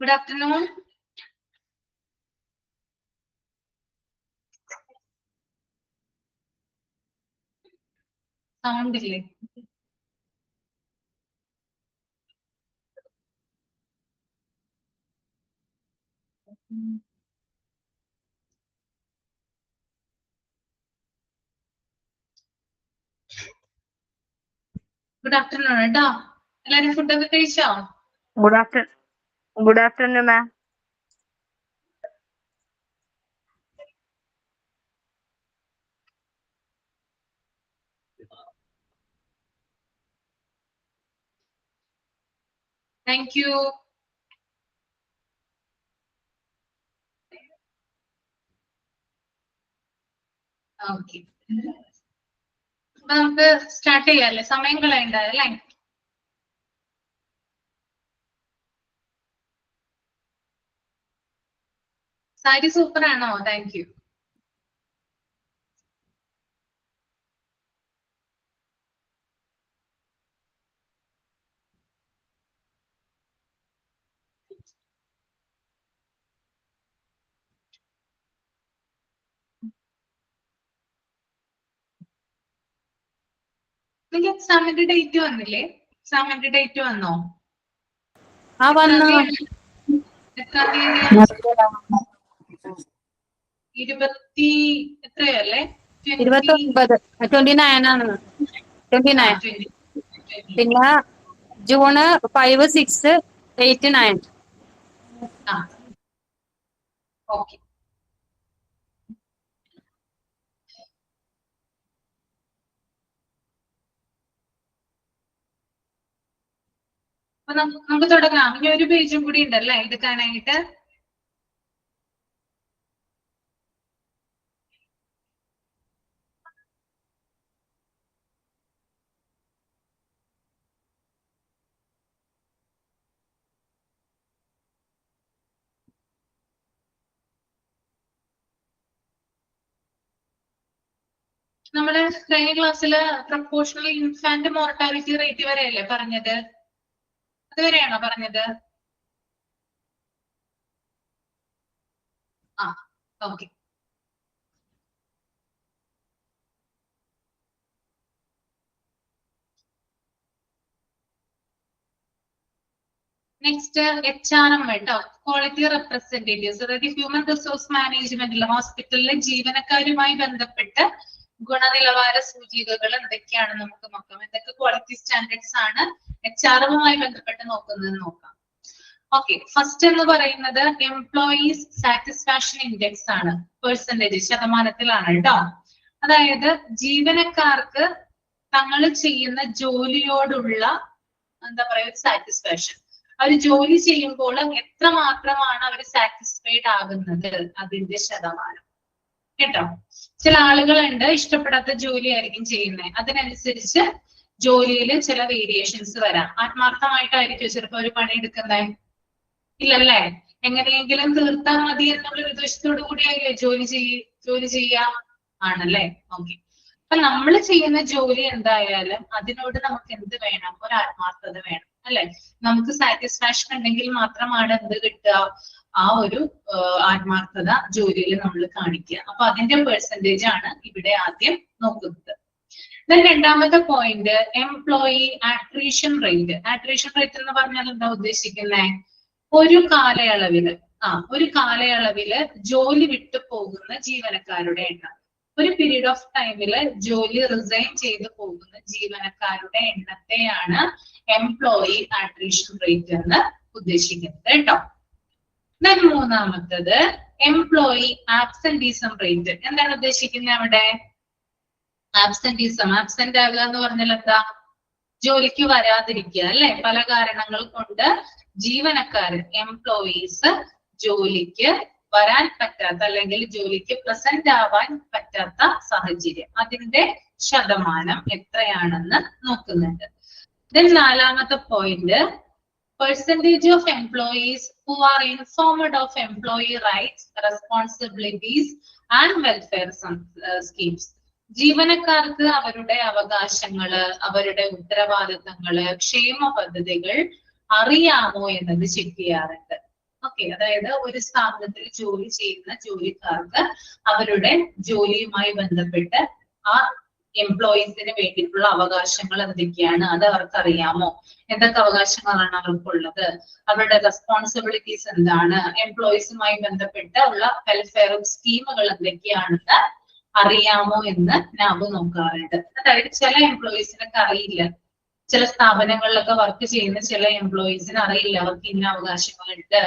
Good afternoon. Sound delay. Good afternoon, Da. എല്ലാരും ഫുഡൊക്കെ കഴിച്ചോ? Good afternoon, ma'am. Thank you. Okay. അപ്പൊ നമുക്ക് സ്റ്റാർട്ട് ചെയ്യാല്ലേ? സമയം കളയണ്ടല്ലേ? സാരി സൂപ്പർ ആണോ? Thank you. നിങ്ങൾക്ക് എക്സാമിന്റെ ഡേറ്റ് വന്നില്ലേ? എക്സാമിന്റെ ഡേറ്റ് വന്നോ? എത്രാം തീയതിയാണ്? 20 എത്രയല്ലേ? 29 ആണ്. 29. പിന്നെ ജൂണ് 5, 6, 8, 9. ഓക്കെ. അപ്പൊ നമുക്ക് തുടങ്ങാം. ഇനി ഒരു പേജും കൂടി ഉണ്ടല്ലേ എടുക്കാനായിട്ട്. നമ്മള് കഴിഞ്ഞ ക്ലാസ്സില് പ്രൊപ്പോർഷണൽ ഇൻഫാന്റ് മോർട്ടാലിറ്റി റേറ്റ് വരെയല്ലേ പറഞ്ഞത്? അതുവരെയാണോ പറഞ്ഞത്? ആ, ഓക്കെ. നെക്സ്റ്റ് HRM കേട്ടോ, ക്വാളിറ്റി റെപ്രസെന്റേറ്റീവ്സ്. അതായത് ഹ്യൂമൻ റിസോഴ്സ് മാനേജ്മെന്റിൽ ഹോസ്പിറ്റലിലെ ജീവനക്കാരുമായി ബന്ധപ്പെട്ട് ഗുണനിലവാര സൂചികകൾ എന്തൊക്കെയാണെന്ന് നമുക്ക് നോക്കാം. എന്തൊക്കെ ക്വാളിറ്റി സ്റ്റാൻഡേർഡ്സ് ആണ് HRM-മായി ബന്ധപ്പെട്ട് നോക്കുന്നത് നോക്കാം. ഓക്കെ, ഫസ്റ്റ് എന്ന് പറയുന്നത് എംപ്ലോയീസ് സാറ്റിസ്ഫാക്ഷൻ ഇൻഡെക്സ് ആണ്. പെർസെന്റേജ് ശതമാനത്തിലാണ് കേട്ടോ. അതായത് ജീവനക്കാർക്ക് തങ്ങൾ ചെയ്യുന്ന ജോലിയോടുള്ള എന്താ പറയുക സാറ്റിസ്ഫാക്ഷൻ. അവർ ജോലി ചെയ്യുമ്പോൾ എത്ര മാത്രമാണ് അവർ സാറ്റിസ്ഫൈഡ് ആകുന്നത്, അതിന്റെ ശതമാനം കേട്ടോ. ചില ആളുകളുണ്ട് ഇഷ്ടപ്പെടാത്ത ജോലി ആയിരിക്കും ചെയ്യുന്നത്, അതിനനുസരിച്ച് ജോലിയിൽ ചില വേരിയേഷൻസ് വരാം. ആത്മാർത്ഥമായിട്ടായിരിക്കും ചിലപ്പോൾ ഒരു പണി എടുക്കുന്നത്, ഇല്ലല്ലേ? എങ്ങനെയെങ്കിലും തീർത്താൽ മതി എന്നുള്ള ഉദ്ദേശത്തോടു കൂടിയായില്ലേ ജോലി ചെയ്യാം ആണല്ലേ? ഓക്കെ. അപ്പൊ നമ്മൾ ചെയ്യുന്ന ജോലി എന്തായാലും അതിനോട് നമുക്ക് എന്ത് വേണം? ഒരു ആത്മാർത്ഥത വേണം അല്ലെ? നമുക്ക് സാറ്റിസ്ഫാക്ഷൻ ഉണ്ടെങ്കിൽ മാത്രമാണ് എന്ത് കിട്ടുക? ആ ഒരു ആത്മാർത്ഥത ജോലിയിൽ നമ്മൾ കാണിക്കുക. അപ്പൊ അതിന്റെ പെർസെന്റേജ് ആണ് ഇവിടെ ആദ്യം നോക്കുന്നത്. രണ്ടാമത്തെ പോയിന്റ് എംപ്ലോയി ആട്രീഷൻ റേറ്റ്. ആട്രീഷൻ റേറ്റ് എന്ന് പറഞ്ഞാൽ എന്താ ഉദ്ദേശിക്കുന്നത്? ഒരു കാലയളവില് ജോലി വിട്ടു പോകുന്ന ജീവനക്കാരുടെ എണ്ണം. ഒരു പീരീഡ് ഓഫ് ടൈമില് ജോലി റിസൈൻ ചെയ്തു പോകുന്ന ജീവനക്കാരുടെ എണ്ണത്തെയാണ് എംപ്ലോയി ആട്രീഷൻ റേറ്റ് എന്ന് ഉദ്ദേശിക്കുന്നത് കേട്ടോ. മൂന്നാമത്തത് എംപ്ലോയി ആബ്സെന്റീസം റേറ്റ്. എന്താണ് ഉദ്ദേശിക്കുന്നത് അവിടെ? ആബ്സെന്റ് ആകുക എന്ന് പറഞ്ഞാൽ എന്താ? ജോലിക്ക് വരാതിരിക്കുക അല്ലെ? പല കാരണങ്ങൾ കൊണ്ട് ജീവനക്കാരൻ എംപ്ലോയീസ് ജോലിക്ക് വരാൻ പറ്റാത്ത അല്ലെങ്കിൽ ജോലിക്ക് പ്രസന്റ് ആവാൻ പറ്റാത്ത സാഹചര്യം, അതിന്റെ ശതമാനം എത്രയാണെന്ന് നോക്കുന്നുണ്ട്. നാലാമത്തെ point percentage of employees who are informed of employee rights, responsibilities and welfare schemes. ജീവനക്കാർക്ക് അവരുടെ അവകാശങ്ങള്, അവരുടെ ഉത്തരവാദിത്തങ്ങള്, ക്ഷേമ പദ്ധതികൾ അറിയാമോ എന്നത് ചെക്ക് ചെയ്യാറുണ്ട്. ഓക്കെ, അതായത് ഒരു സ്ഥാപനത്തിൽ ജോലി ചെയ്യുന്ന ജോലിക്കാർക്ക് അവരുടെ ജോലിയുമായി ബന്ധപ്പെട്ട് ആ എംപ്ലോയീസിന് വേണ്ടിയിട്ടുള്ള അവകാശങ്ങൾ എന്തൊക്കെയാണ്, അത് അവർക്ക് അറിയാമോ? എന്തൊക്കെ അവകാശങ്ങളാണ് അവർക്കുള്ളത്, അവരുടെ റെസ്പോൺസിബിലിറ്റീസ് എന്താണ്, എംപ്ലോയീസുമായി ബന്ധപ്പെട്ട ഉള്ള വെൽഫെയർ സ്കീമുകൾ എന്തൊക്കെയാണെന്ന് അറിയാമോ എന്ന് നാബ് നോക്കാറുണ്ട്. അതായത് ചില എംപ്ലോയീസിനൊക്കെ അറിയില്ല, ചില സ്ഥാപനങ്ങളിലൊക്കെ വർക്ക് ചെയ്യുന്ന ചില എംപ്ലോയീസിന് അറിയില്ല അവർക്ക് ഇന്ന അവകാശങ്ങളുണ്ട്.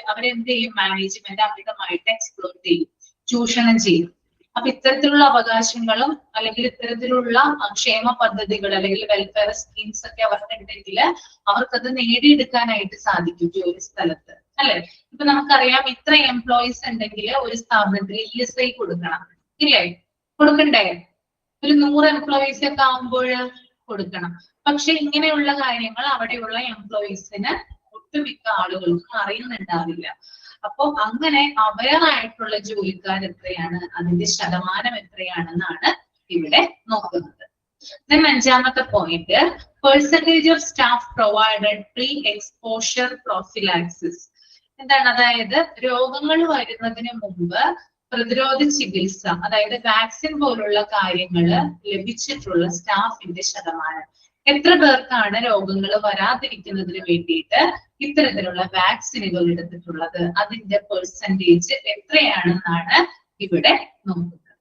അവരെന്ത് ചെയ്യും, മാനേജ്മെന്റ് അമിതമായിട്ട് എക്സ്പ്ലോർട്ട് ചെയ്യും, ചൂഷണം ചെയ്യും. അപ്പൊ ഇത്തരത്തിലുള്ള അവകാശങ്ങളും അല്ലെങ്കിൽ ഇത്തരത്തിലുള്ള ക്ഷേമ പദ്ധതികൾ അല്ലെങ്കിൽ വെൽഫെയർ സ്കീംസ് ഒക്കെ അവർക്കുണ്ടെങ്കിൽ അവർക്കത് നേടിയെടുക്കാനായിട്ട് സാധിക്കും ജോലി സ്ഥലത്ത്, അല്ലെ? ഇപ്പൊ നമുക്കറിയാം ഇത്ര എംപ്ലോയീസ് ഉണ്ടെങ്കിൽ ഒരു സ്ഥാപനത്തിൽ ESI കൊടുക്കണം, ഇല്ലേ? കൊടുക്കണ്ടേ? ഒരു 100 എംപ്ലോയീസ് ഒക്കെ ആവുമ്പോൾ കൊടുക്കണം. പക്ഷെ ഇങ്ങനെയുള്ള കാര്യങ്ങൾ അവിടെയുള്ള എംപ്ലോയീസിന് ഒട്ടുമിക്ക ആളുകൾക്കും അറിയുന്നുണ്ടാവില്ല. അപ്പൊ അങ്ങനെ അവെയർ ആയിട്ടുള്ള ജോലിക്കാർ എത്രയാണ്, അതിന്റെ ശതമാനം എത്രയാണെന്നാണ് ഇവിടെ നോക്കുന്നത്. Then അഞ്ചാമത്തെ point, percentage of staff provided pre exposure prophylaxis. എന്താണ്? അതായത് രോഗങ്ങൾ വരുന്നതിന് മുമ്പ് പ്രതിരോധ ചികിത്സ, അതായത് വാക്സിൻ പോലുള്ള കാര്യങ്ങൾ ലഭിച്ചിട്ടുള്ള സ്റ്റാഫിന്റെ ശതമാനം. എത്ര പേർക്കാണ് രോഗങ്ങൾ വരാതിരിക്കുന്നതിന് വേണ്ടിയിട്ട് ഇത്തരത്തിലുള്ള വാക്സിനുകൾ എടുത്തിട്ടുള്ളത്, അതിന്റെ പെർസെന്റേജ് എത്രയാണെന്നാണ് ഇവിടെ നോക്കുന്നത്.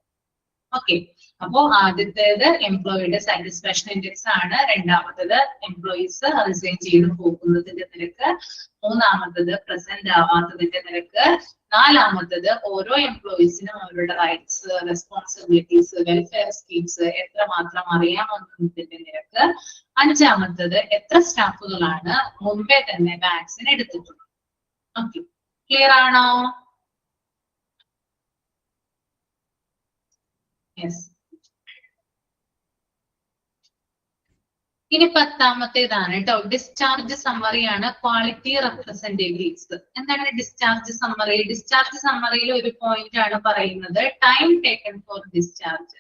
ഓക്കെ, അപ്പോ ആദ്യത്തേത് എംപ്ലോയിയുടെ സാറ്റിസ്ഫാക്ഷൻ ഇൻഡെക്സ് ആണ്, രണ്ടാമത്തത് എംപ്ലോയീസ് റിസൈൻ ചെയ്ത് പോകുന്നതിന്റെ നിരക്ക്, മൂന്നാമത്തത് പ്രസന്റ് ആവാത്തതിന്റെ നിരക്ക്, നാലാമത്തത് ഓരോ എംപ്ലോയീസിനും അവരുടെ റൈറ്റ്സ്, റെസ്പോൺസിബിലിറ്റീസ്, വെൽഫെയർ സ്കീംസ് എത്രമാത്രം അറിയാമെന്നതിന്റെ നിരക്ക്, അഞ്ചാമത്തത് എത്ര സ്റ്റാഫുകളാണ് മുമ്പേ തന്നെ വാക്സിൻ എടുത്തിട്ടുള്ളത്. ഓക്കെ, ക്ലിയർ ആണോ? യെസ്. ഇനി പത്താമത്തേതാണ് കേട്ടോ, ഡിസ്ചാർജ് സമ്മറിയാണ്, ക്വാളിറ്റി റെപ്രസെന്റേറ്റീവ്സ്. എന്താണ് ഡിസ്ചാർജ് സമ്മറി? ഡിസ്ചാർജ് സമ്മറിയിൽ ഒരു പോയിന്റ് ആണ് പറയുന്നത് ടൈം ടേക്കൺ ഫോർ ഡിസ്ചാർജ്.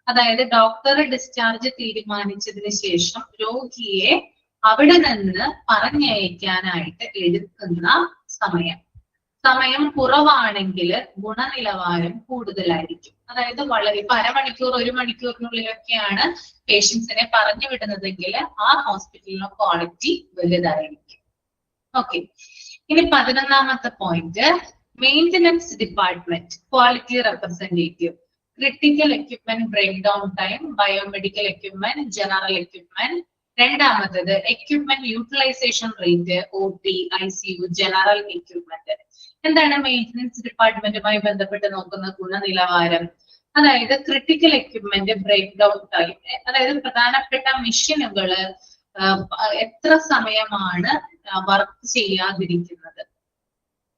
അതായത് ഡോക്ടർ ഡിസ്ചാർജ് തീരുമാനിച്ചതിന് ശേഷം രോഗിയെ അവിടെ നിന്ന് പറഞ്ഞയക്കാനായിട്ട് എടുക്കുന്ന സമയം കുറവാണെങ്കിൽ ഗുണനിലവാരം കൂടുതലായിരിക്കും. അതായത് വളരെ ഇപ്പൊ അരമണിക്കൂർ 1 മണിക്കൂറിനുള്ളിലൊക്കെയാണ് പേഷ്യൻസിനെ പറഞ്ഞു വിടുന്നതെങ്കിൽ ആ ഹോസ്പിറ്റലിന്റെ ക്വാളിറ്റി വലുതായിരിക്കും. ഓക്കെ, ഇനി 11ാമത്തെ point, maintenance department quality representative. Critical equipment break down time, biomedical equipment, general equipment. രണ്ടാമത്തത് equipment utilisation rate, OT, ICU, general equipment. എന്താണ് മെയിന്റനൻസ് ഡിപ്പാർട്ട്മെന്റുമായി ബന്ധപ്പെട്ട് നോക്കുന്ന ഗുണനിലവാരം? അതായത് critical equipment break down time, അതായത് പ്രധാനപ്പെട്ട മെഷീനുകള് എത്ര സമയമാണ് വർക്ക് ചെയ്യാതിരിക്കുന്നത്,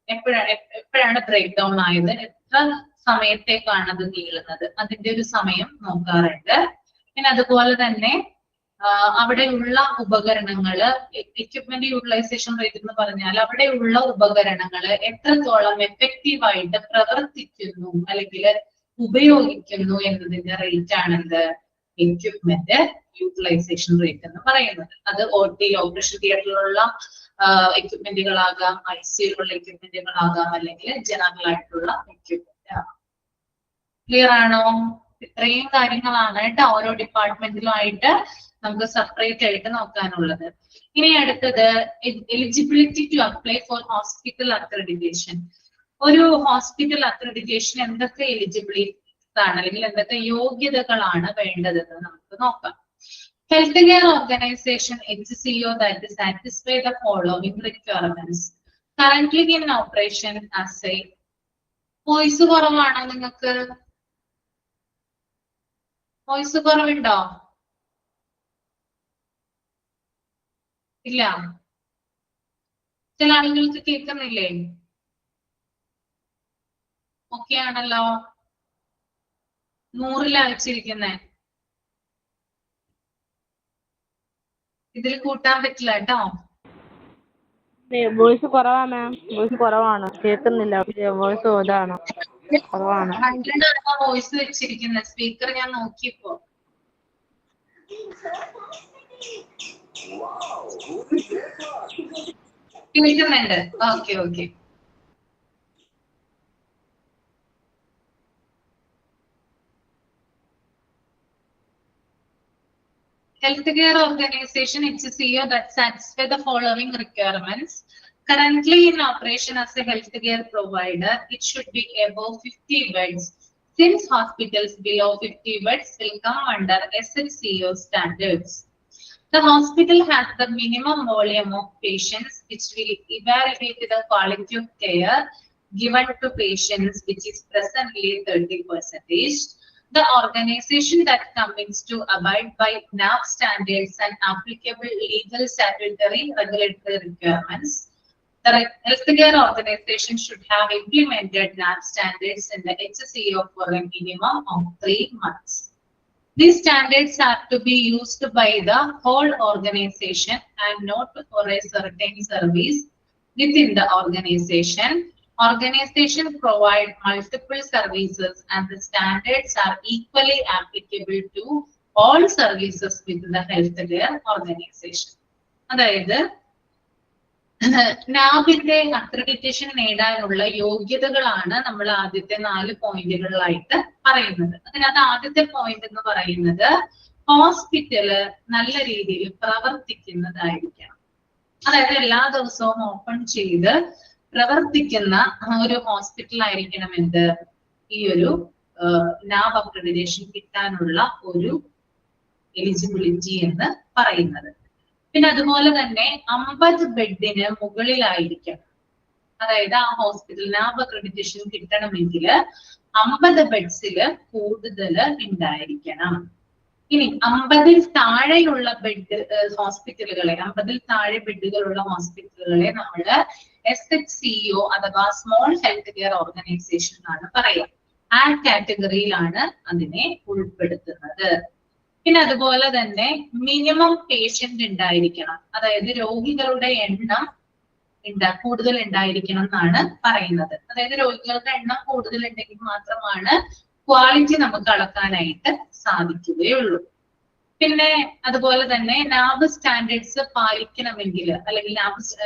എപ്പോഴാണ് ബ്രേക്ക് ഡൗൺ ആയത്, എത്ര സമയത്തേക്കാണ് അത് നീളുന്നത്, അതിന്റെ ഒരു സമയം നോക്കാറുണ്ട്. പിന്നെ അതുപോലെ തന്നെ അവിടെയുള്ള ഉപകരണങ്ങള്, എക്യുപ്മെന്റ് യൂട്ടിലൈസേഷൻ റേറ്റ് എന്ന് പറഞ്ഞാൽ അവിടെയുള്ള ഉപകരണങ്ങള് എത്രത്തോളം എഫക്റ്റീവായിട്ട് പ്രവർത്തിക്കുന്നു അല്ലെങ്കിൽ ഉപയോഗിക്കുന്നു എന്നതിന്റെ റേറ്റ് ആണെന്ത്, എക്യുപ്മെന്റ് യൂട്ടിലൈസേഷൻ റേറ്റ് എന്ന് പറയുന്നത്. അത് OT ഓപ്പറേഷൻ തിയേറ്ററിലുള്ള എക്യുപ്മെന്റുകളാകാം, ICUലുള്ള എക്യുപ്മെന്റുകളാകാം, അല്ലെങ്കിൽ ജനറൽ ആയിട്ടുള്ള എക്യുപ്മെന്റ് ആകാം. ക്ലിയർ ആണോ? ഇത്രയും കാര്യങ്ങളാണ് കേട്ടോ ഓരോ ഡിപ്പാർട്ട്മെന്റിലുമായിട്ട് നമുക്ക് സെപ്പറേറ്റ് ആയിട്ട് നോക്കാനുള്ളത്. ഇനി അടുത്തത് eligibility to apply for hospital accreditation. ഒരു ഹോസ്പിറ്റൽ അക്രഡിറ്റേഷൻ എന്തൊക്കെ എലിജിബിലിറ്റീസ് ആണ് അല്ലെങ്കിൽ എന്തൊക്കെ യോഗ്യതകളാണ് വേണ്ടതെന്ന് നമുക്ക് നോക്കാം. Health care organization HCO that satisfy the following requirements. Currently in operation as a. Voice കുറവാണോ നിങ്ങൾക്ക്? വോയിസ് കുറവുണ്ടോ? ഇല്ല, ചില ആളുകൾക്ക് കേൾക്കുന്നില്ലേ? ഓക്കെ ആണല്ലോ, 100 അയച്ചിരിക്കുന്നേ. ഇതിൽ കൂട്ടാൻ പറ്റില്ല കേട്ടോ. വോയിസ് കുറവാ മാം, വോയിസ് കുറവാണ്, കേൾക്കുന്നില്ല. വോയിസ് ഇതാണ്, കുറവാണ്. 100 ആണ് വോയിസ് വെച്ചിരിക്കുന്നത്. സ്പീക്കർ ഞാൻ നോക്കിയപ്പോ കേൾക്കുന്നുണ്ട്. Okay. healthcare organization HCO that satisfy the following requirements. Currently in operation as a healthcare provider, it should be above 50 beds. Since hospitals below 50 beds will come under SHCO standards. The hospital has the minimum volume of patients which will evaluate the quality of care given to patients, which is presently 30%. The organization that commits to abide by NAB standards and applicable legal, statutory, regulatory requirements. The healthcare organization should have implemented NAB standards in the HCO for a minimum of 3 months. These standards have to be used by the whole organization and not for a certain service within the organization. Organization provide multiple services and the standards are equally applicable to all services within the healthcare organization. അതായത് നാബിന്റെ accreditation നേടാനുള്ള യോഗ്യതകളാണ് നമ്മൾ ആദ്യത്തെ 4 പോയിന്റുകളിലായിട്ട് പറയുന്നത്. അതിനകത്ത് ആദ്യത്തെ point എന്ന് പറയുന്നത് hospital നല്ല രീതിയിൽ പ്രവർത്തിക്കുന്നതായിരിക്കണം. അതായത് എല്ലാ ദിവസവും ഓപ്പൺ ചെയ്ത് പ്രവർത്തിക്കുന്ന ഒരു ഹോസ്പിറ്റൽ ആയിരിക്കണം എന്ത് ഈ ഒരു നാബ് അക്രഡിറ്റേഷൻ കിട്ടാനുള്ള ഒരു എലിജിബിലിറ്റി എന്ന് പറയുന്നത്. പിന്നെ അതുപോലെ തന്നെ 50 ബെഡിന് മുകളിലായിരിക്കണം. അതായത് ആ ഹോസ്പിറ്റൽ നാബ് അക്രഡിറ്റേഷൻ കിട്ടണമെങ്കിൽ 50 ബെഡ്സില് കൂടുതൽ ഉണ്ടായിരിക്കണം. ഇനി 50-ൽ താഴെയുള്ള ബെഡ് ഹോസ്പിറ്റലുകളെ 50-ൽ താഴെ ബെഡുകളുള്ള ഹോസ്പിറ്റലുകളെ നമ്മൾ SHCO അഥവാ സ്മോൾ ഹെൽത്ത് കെയർ ഓർഗനൈസേഷൻ എന്നാണ് പറയുക. ആ കാറ്റഗറിയിലാണ് അതിനെ ഉൾപ്പെടുത്തുന്നത്. പിന്നെ അതുപോലെ തന്നെ മിനിമം പേഷ്യന്റ് ഉണ്ടായിരിക്കണം. അതായത് രോഗികളുടെ എണ്ണം കൂടുതൽ ഉണ്ടായിരിക്കണം എന്നാണ് പറയുന്നത്. അതായത് രോഗികളുടെ എണ്ണം കൂടുതൽ ഉണ്ടെങ്കിൽ മാത്രമാണ് ക്വാളിറ്റി നമുക്ക് അളക്കാനായിട്ട് സാധിക്കുകയുള്ളൂ. പിന്നെ അതുപോലെ തന്നെ നാബ് സ്റ്റാൻഡേർഡ്സ് പാലിക്കണമെങ്കിൽ അല്ലെങ്കിൽ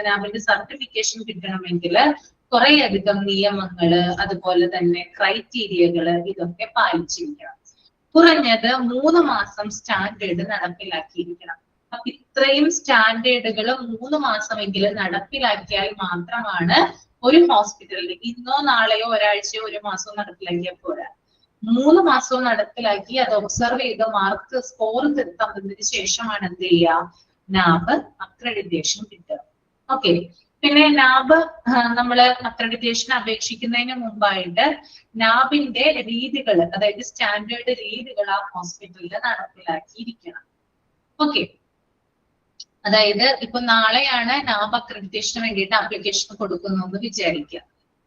നാബിന്റെ സർട്ടിഫിക്കേഷൻ കിട്ടണമെങ്കിൽ കുറേയധികം നിയമങ്ങള് അതുപോലെ തന്നെ ക്രൈറ്റീരിയകള് ഇതൊക്കെ പാലിച്ചിരിക്കണം. കുറഞ്ഞത് 3 മാസം സ്റ്റാൻഡേർഡ് നടപ്പിലാക്കിയിരിക്കണം. അപ്പൊ ഇത്രയും സ്റ്റാൻഡേർഡുകൾ 3 മാസമെങ്കിലും നടപ്പിലാക്കിയാൽ മാത്രമാണ് ഒരു ഹോസ്പിറ്റലിൽ ഇന്നോ നാളെയോ ഒരാഴ്ചയോ 1 മാസമോ നടപ്പിലാക്കിയാൽ പോരാ. 3 മാസവും നടപ്പിലാക്കി അത് ഒബ്സർവ് ചെയ്ത് മാർക്ക് സ്കോർ തന്നതിന് ശേഷമാണ് എന്ത് ചെയ്യുക നാബ് അക്രഡിറ്റേഷൻ കിട്ടുക. ഓക്കെ. പിന്നെ നാബ് നമ്മള് അക്രഡിറ്റേഷൻ അപേക്ഷിക്കുന്നതിന് മുമ്പായിട്ട് നാബിന്റെ രീതികൾ അതായത് സ്റ്റാൻഡേർഡ് രീതികൾ ആ ഹോസ്പിറ്റലിൽ നടപ്പിലാക്കിയിരിക്കണം. ഓക്കെ. അതായത് ഇപ്പൊ നാളെയാണ് നാബ് അക്രഡിറ്റേഷന് വേണ്ടിയിട്ട് ആപ്ലിക്കേഷൻ കൊടുക്കുന്നതെന്ന് വിചാരിക്കുക.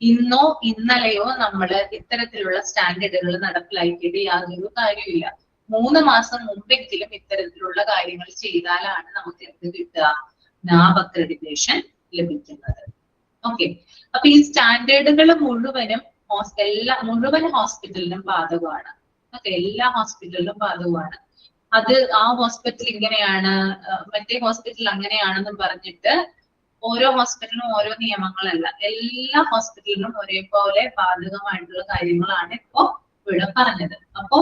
ഇന്നോ ഇന്നലെയോ നമ്മൾ ഇത്തരത്തിലുള്ള സ്റ്റാൻഡേർഡുകൾ നടപ്പിലാക്കിയിട്ട് യാതൊരു കാര്യമില്ല. 3 മാസം മുമ്പെങ്കിലും ഇത്തരത്തിലുള്ള കാര്യങ്ങൾ ചെയ്താലാണ് നമുക്ക് എന്ത് കിട്ടുക നാബ് അക്രഡിറ്റേഷൻ ലഭിക്കുന്നത്. ഓക്കെ. അപ്പൊ ഈ സ്റ്റാൻഡേർഡുകൾ മുഴുവൻ ഹോസ്പിറ്റലിനും ബാധകമാണ്. ഓക്കെ. എല്ലാ ഹോസ്പിറ്റലിലും ബാധകമാണ്. അത് ആ ഹോസ്പിറ്റൽ ഇങ്ങനെയാണ് മറ്റേ ഹോസ്പിറ്റൽ അങ്ങനെയാണെന്നും പറഞ്ഞിട്ട് ഓരോ ഹോസ്പിറ്റലിനും ഓരോ നിയമങ്ങളല്ല, എല്ലാ ഹോസ്പിറ്റലിനും ഒരേപോലെ ബാധകമായിട്ടുള്ള കാര്യങ്ങളാണ് ഇപ്പോ ഇവിടെ പറഞ്ഞത്. അപ്പൊ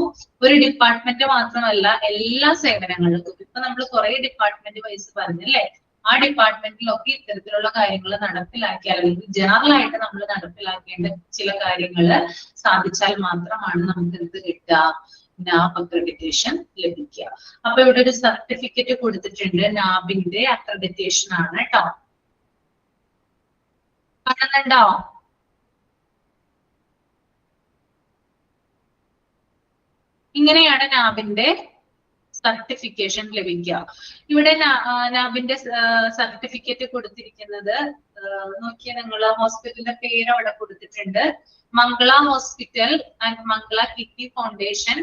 ഒരു ഡിപ്പാർട്ട്മെന്റ് മാത്രമല്ല എല്ലാ സേവനങ്ങൾക്കും ഇപ്പൊ നമ്മൾ കുറെ ഡിപ്പാർട്ട്മെന്റ് വൈസ് പറഞ്ഞല്ലേ, ആ ഡിപ്പാർട്ട്മെന്റിലൊക്കെ ഇത്തരത്തിലുള്ള കാര്യങ്ങൾ നടപ്പിലാക്കിയാൽ അല്ലെങ്കിൽ ജനറൽ ആയിട്ട് നമ്മൾ നടപ്പിലാക്കേണ്ട ചില കാര്യങ്ങൾ സാധിച്ചാൽ മാത്രമാണ് നമുക്ക് എന്ത് കിട്ടുക നാബ് അക്രഡിറ്റേഷൻ ലഭിക്കുക. അപ്പൊ ഇവിടെ ഒരു സർട്ടിഫിക്കറ്റ് കൊടുത്തിട്ടുണ്ട്, നാബിന്റെ അക്രഡിറ്റേഷൻ ആണ് കേട്ടോ. കാണുന്നുണ്ടോ? ഇങ്ങനെയാണ് നാബിന്റെ സർട്ടിഫിക്കേഷൻ ലഭിക്കുക. ഇവിടെ നാബിന്റെ സർട്ടിഫിക്കറ്റ് കൊടുത്തിരിക്കുന്നത് നോക്കിയാൽ നിങ്ങൾ ഹോസ്പിറ്റലിന്റെ പേര് അവിടെ കൊടുത്തിട്ടുണ്ട്. Mangala hospital and Mangala kidney foundation,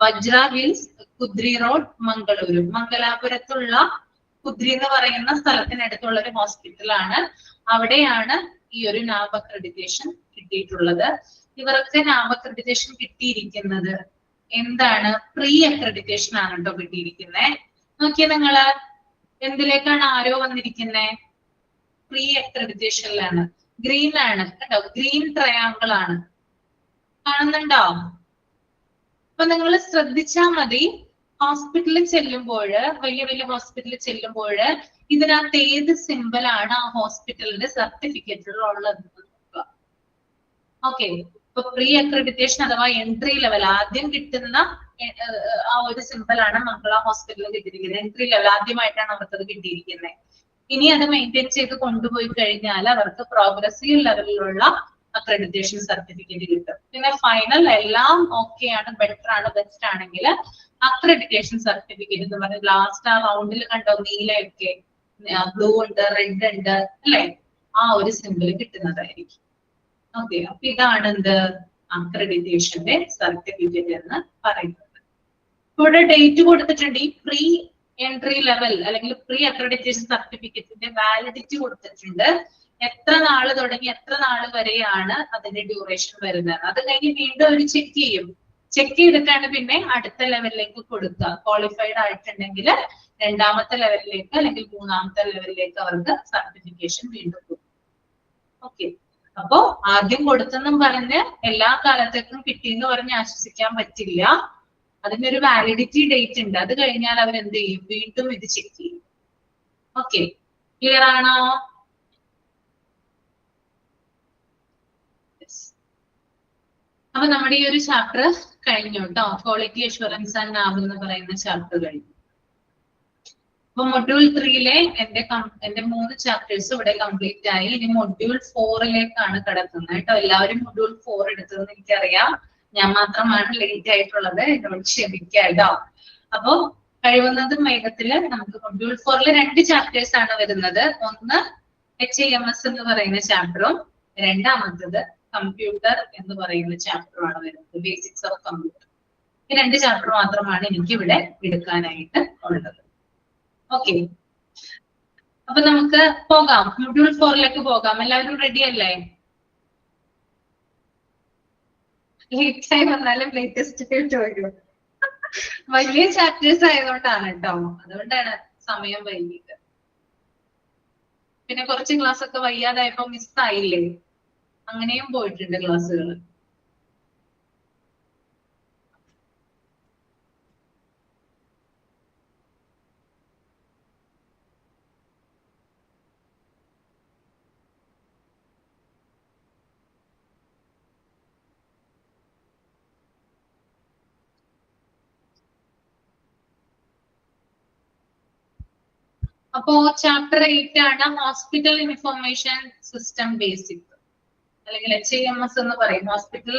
Vajra hills, Kudri road, Mangaluru. മംഗലാപുരത്തുള്ള കുദ്രി എന്ന് പറയുന്ന സ്ഥലത്തിനടുത്തുള്ള ഒരു ഹോസ്പിറ്റലാണ്. അവിടെയാണ് ഈ ഒരു നാബ് അക്രഡിറ്റേഷൻ കിട്ടിയിട്ടുള്ളത്. ഇവർക്ക് നാബ് അക്രഡിറ്റേഷൻ കിട്ടിയിരിക്കുന്നത് എന്താണ്? പ്രീ അക്രഡിറ്റേഷൻ ആണ് കേട്ടോ കിട്ടിയിരിക്കുന്നത്. നോക്കിയേ നിങ്ങള് എന്തിലേക്കാണ് ആരോ വന്നിരിക്കുന്നത്? പ്രീ അക്രഡിറ്റേഷനിലാണ്. ഗ്രീൻ ആണ് കേട്ടോ, ഗ്രീൻ ട്രയാങ്കിൾ ആണ്. കാണുന്നുണ്ടോ? അപ്പൊ നിങ്ങൾ ശ്രദ്ധിച്ചാൽ മതി, ഹോസ്പിറ്റലിൽ ചെല്ലുമ്പോൾ, വലിയ വലിയ ഹോസ്പിറ്റലിൽ ചെല്ലുമ്പോൾ ഇതിനകത്ത് ഏത് സിമ്പിൾ ആണ് ആ ഹോസ്പിറ്റലിന്റെ സർട്ടിഫിക്കറ്റിൽ ഉള്ളത്? ഓക്കെ, ഇപ്പൊ പ്രീ അക്രഡിറ്റേഷൻ അഥവാ എൻട്രി ലെവൽ ആദ്യം കിട്ടുന്ന ആ ഒരു സിമ്പിൾ ആണ് മംഗള ഹോസ്പിറ്റലിൽ കിട്ടിയിരിക്കുന്നത്. എൻട്രി ലെവൽ ആദ്യമായിട്ടാണ് അവർക്കത് കിട്ടിയിരിക്കുന്നത്. ഇനി അത് മെയിൻറ്റെയിൻ ചെയ്ത് കൊണ്ടുപോയി കഴിഞ്ഞാൽ അവർക്ക് പ്രോഗ്രസീവ് ലെവലിലുള്ള അക്രഡിറ്റേഷൻ സർട്ടിഫിക്കറ്റ് കിട്ടും. പിന്നെ ഫൈനൽ എല്ലാം ഓക്കെ ആണ്, ബെറ്റർ ആണ്, ബെസ്റ്റ് ആണെങ്കിൽ അക്രഡിറ്റേഷൻ സർട്ടിഫിക്കറ്റ് എന്ന് പറഞ്ഞാൽ ലാസ്റ്റ് ആ റൗണ്ടിൽ കണ്ടോ നീലയൊക്കെ, ബ്ലൂ ഉണ്ട്, റെഡ് ഉണ്ട് അല്ലെ, ആ ഒരു സിമ്പിൾ കിട്ടുന്നതായിരിക്കും. ഓക്കെ, അപ്പൊ ഇതാണ് എന്ത് അക്രഡിറ്റേഷന്റെ സർട്ടിഫിക്കറ്റ് എന്ന് പറയുന്നത്. ഇവിടെ ഡേറ്റ് കൊടുത്തിട്ടുണ്ട്. ഈ പ്രീ എൻട്രി ലെവൽ അല്ലെങ്കിൽ പ്രീ അക്രഡിറ്റേഷൻ സർട്ടിഫിക്കറ്റിന്റെ വാലിഡിറ്റി കൊടുത്തിട്ടുണ്ട്. എത്ര നാള് തുടങ്ങി എത്ര നാള് വരെയാണ് അതിന്റെ ഡ്യൂറേഷൻ വരുന്നത്. അത് കഴിഞ്ഞ് വീണ്ടും അവർ ചെക്ക് ചെയ്യും. ചെക്ക് ചെയ്തിട്ടാണ് പിന്നെ അടുത്ത ലെവലിലേക്ക് കൊടുക്കുക. ക്വാളിഫൈഡ് ആയിട്ടുണ്ടെങ്കിൽ രണ്ടാമത്തെ ലെവലിലേക്ക് അല്ലെങ്കിൽ മൂന്നാമത്തെ ലെവലിലേക്ക് അവർക്ക് സർട്ടിഫിക്കേഷൻ വീണ്ടും കൊടുക്കും. ഓക്കെ, അപ്പോ ആദ്യം കൊടുത്തെന്നും പറഞ്ഞ് എല്ലാ കാലത്തേക്കും കിട്ടിയെന്ന് പറഞ്ഞ് ആശ്വസിക്കാൻ പറ്റില്ല. അതിനൊരു വാലിഡിറ്റി ഡേറ്റ് ഉണ്ട്. അത് കഴിഞ്ഞാൽ അവർ എന്ത് ചെയ്യും? വീണ്ടും ഇത് ചെക്ക് ചെയ്യും. ഓക്കെ, ക്ലിയർ ആണോ? അപ്പൊ നമ്മുടെ ഈ ഒരു ചാപ്റ്റർ കഴിഞ്ഞു കേട്ടോ. ക്വാളിറ്റി അഷുറൻസ് ആൻഡ് നാബ് എന്ന് പറയുന്ന ചാപ്റ്റർ കഴിഞ്ഞു. അപ്പൊ മൊഡ്യൂൾ 3-ലെ എന്റെ 3 ചാപ്റ്റേഴ്സ് ഇവിടെ കംപ്ലീറ്റ് ആയി. ഇനി മൊഡ്യൂൾ 4-ലേക്കാണ് കിടക്കുന്നത് കേട്ടോ. എല്ലാവരും മൊഡ്യൂൾ 4 എടുത്തതെന്ന് എനിക്കറിയാം. ഞാൻ മാത്രമാണ് ലേറ്റ് ആയിട്ടുള്ളത്, എന്നോട് ക്ഷമിക്കുക കേട്ടോ. അപ്പൊ കഴിവുന്നതും വേഗത്തില് നമുക്ക് മൊഡ്യൂൾ 4-ല് 2 ചാപ്റ്റേഴ്സ് ആണ് വരുന്നത്. ഒന്ന് HIMS എന്ന് പറയുന്ന ചാപ്റ്ററും രണ്ടാമത്തത് കമ്പ്യൂട്ടർ എന്ന് പറയുന്ന ചാപ്റ്ററുമാണ് വരുന്നത്, ബേസിക്സ് ഓഫ് കമ്പ്യൂട്ടർ. ഈ 2 ചാപ്റ്റർ മാത്രമാണ് എനിക്ക് ഇവിടെ എടുക്കാനായിട്ട് ഉള്ളത്. ഓക്കെ, അപ്പൊ നമുക്ക് പോകാം, മൊഡ്യൂൾ 4-ലേക്ക് പോകാം. എല്ലാവരും റെഡി അല്ലേ? ലേറ്റ് ആയി വന്നാലും ലേറ്റസ്റ്റ് ആയിട്ട് വരും. വലിയ ചാപ്റ്റേഴ്സ് ആയതുകൊണ്ടാണ് കേട്ടോ, അതുകൊണ്ടാണ് സമയം വൈകിട്ട്. പിന്നെ കുറച്ച് ക്ലാസ് ഒക്കെ വയ്യാതായപ്പോ മിസ്സായില്ലേ, അങ്ങനെയും പോയിട്ടുണ്ട് ക്ലാസ്സുകൾ. അപ്പോ ചാപ്റ്റർ 8 ആണ് ഹോസ്പിറ്റൽ ഇൻഫർമേഷൻ സിസ്റ്റം ബേസിക്, അല്ലെങ്കിൽ HIMS എന്ന് പറയും, ഹോസ്പിറ്റൽ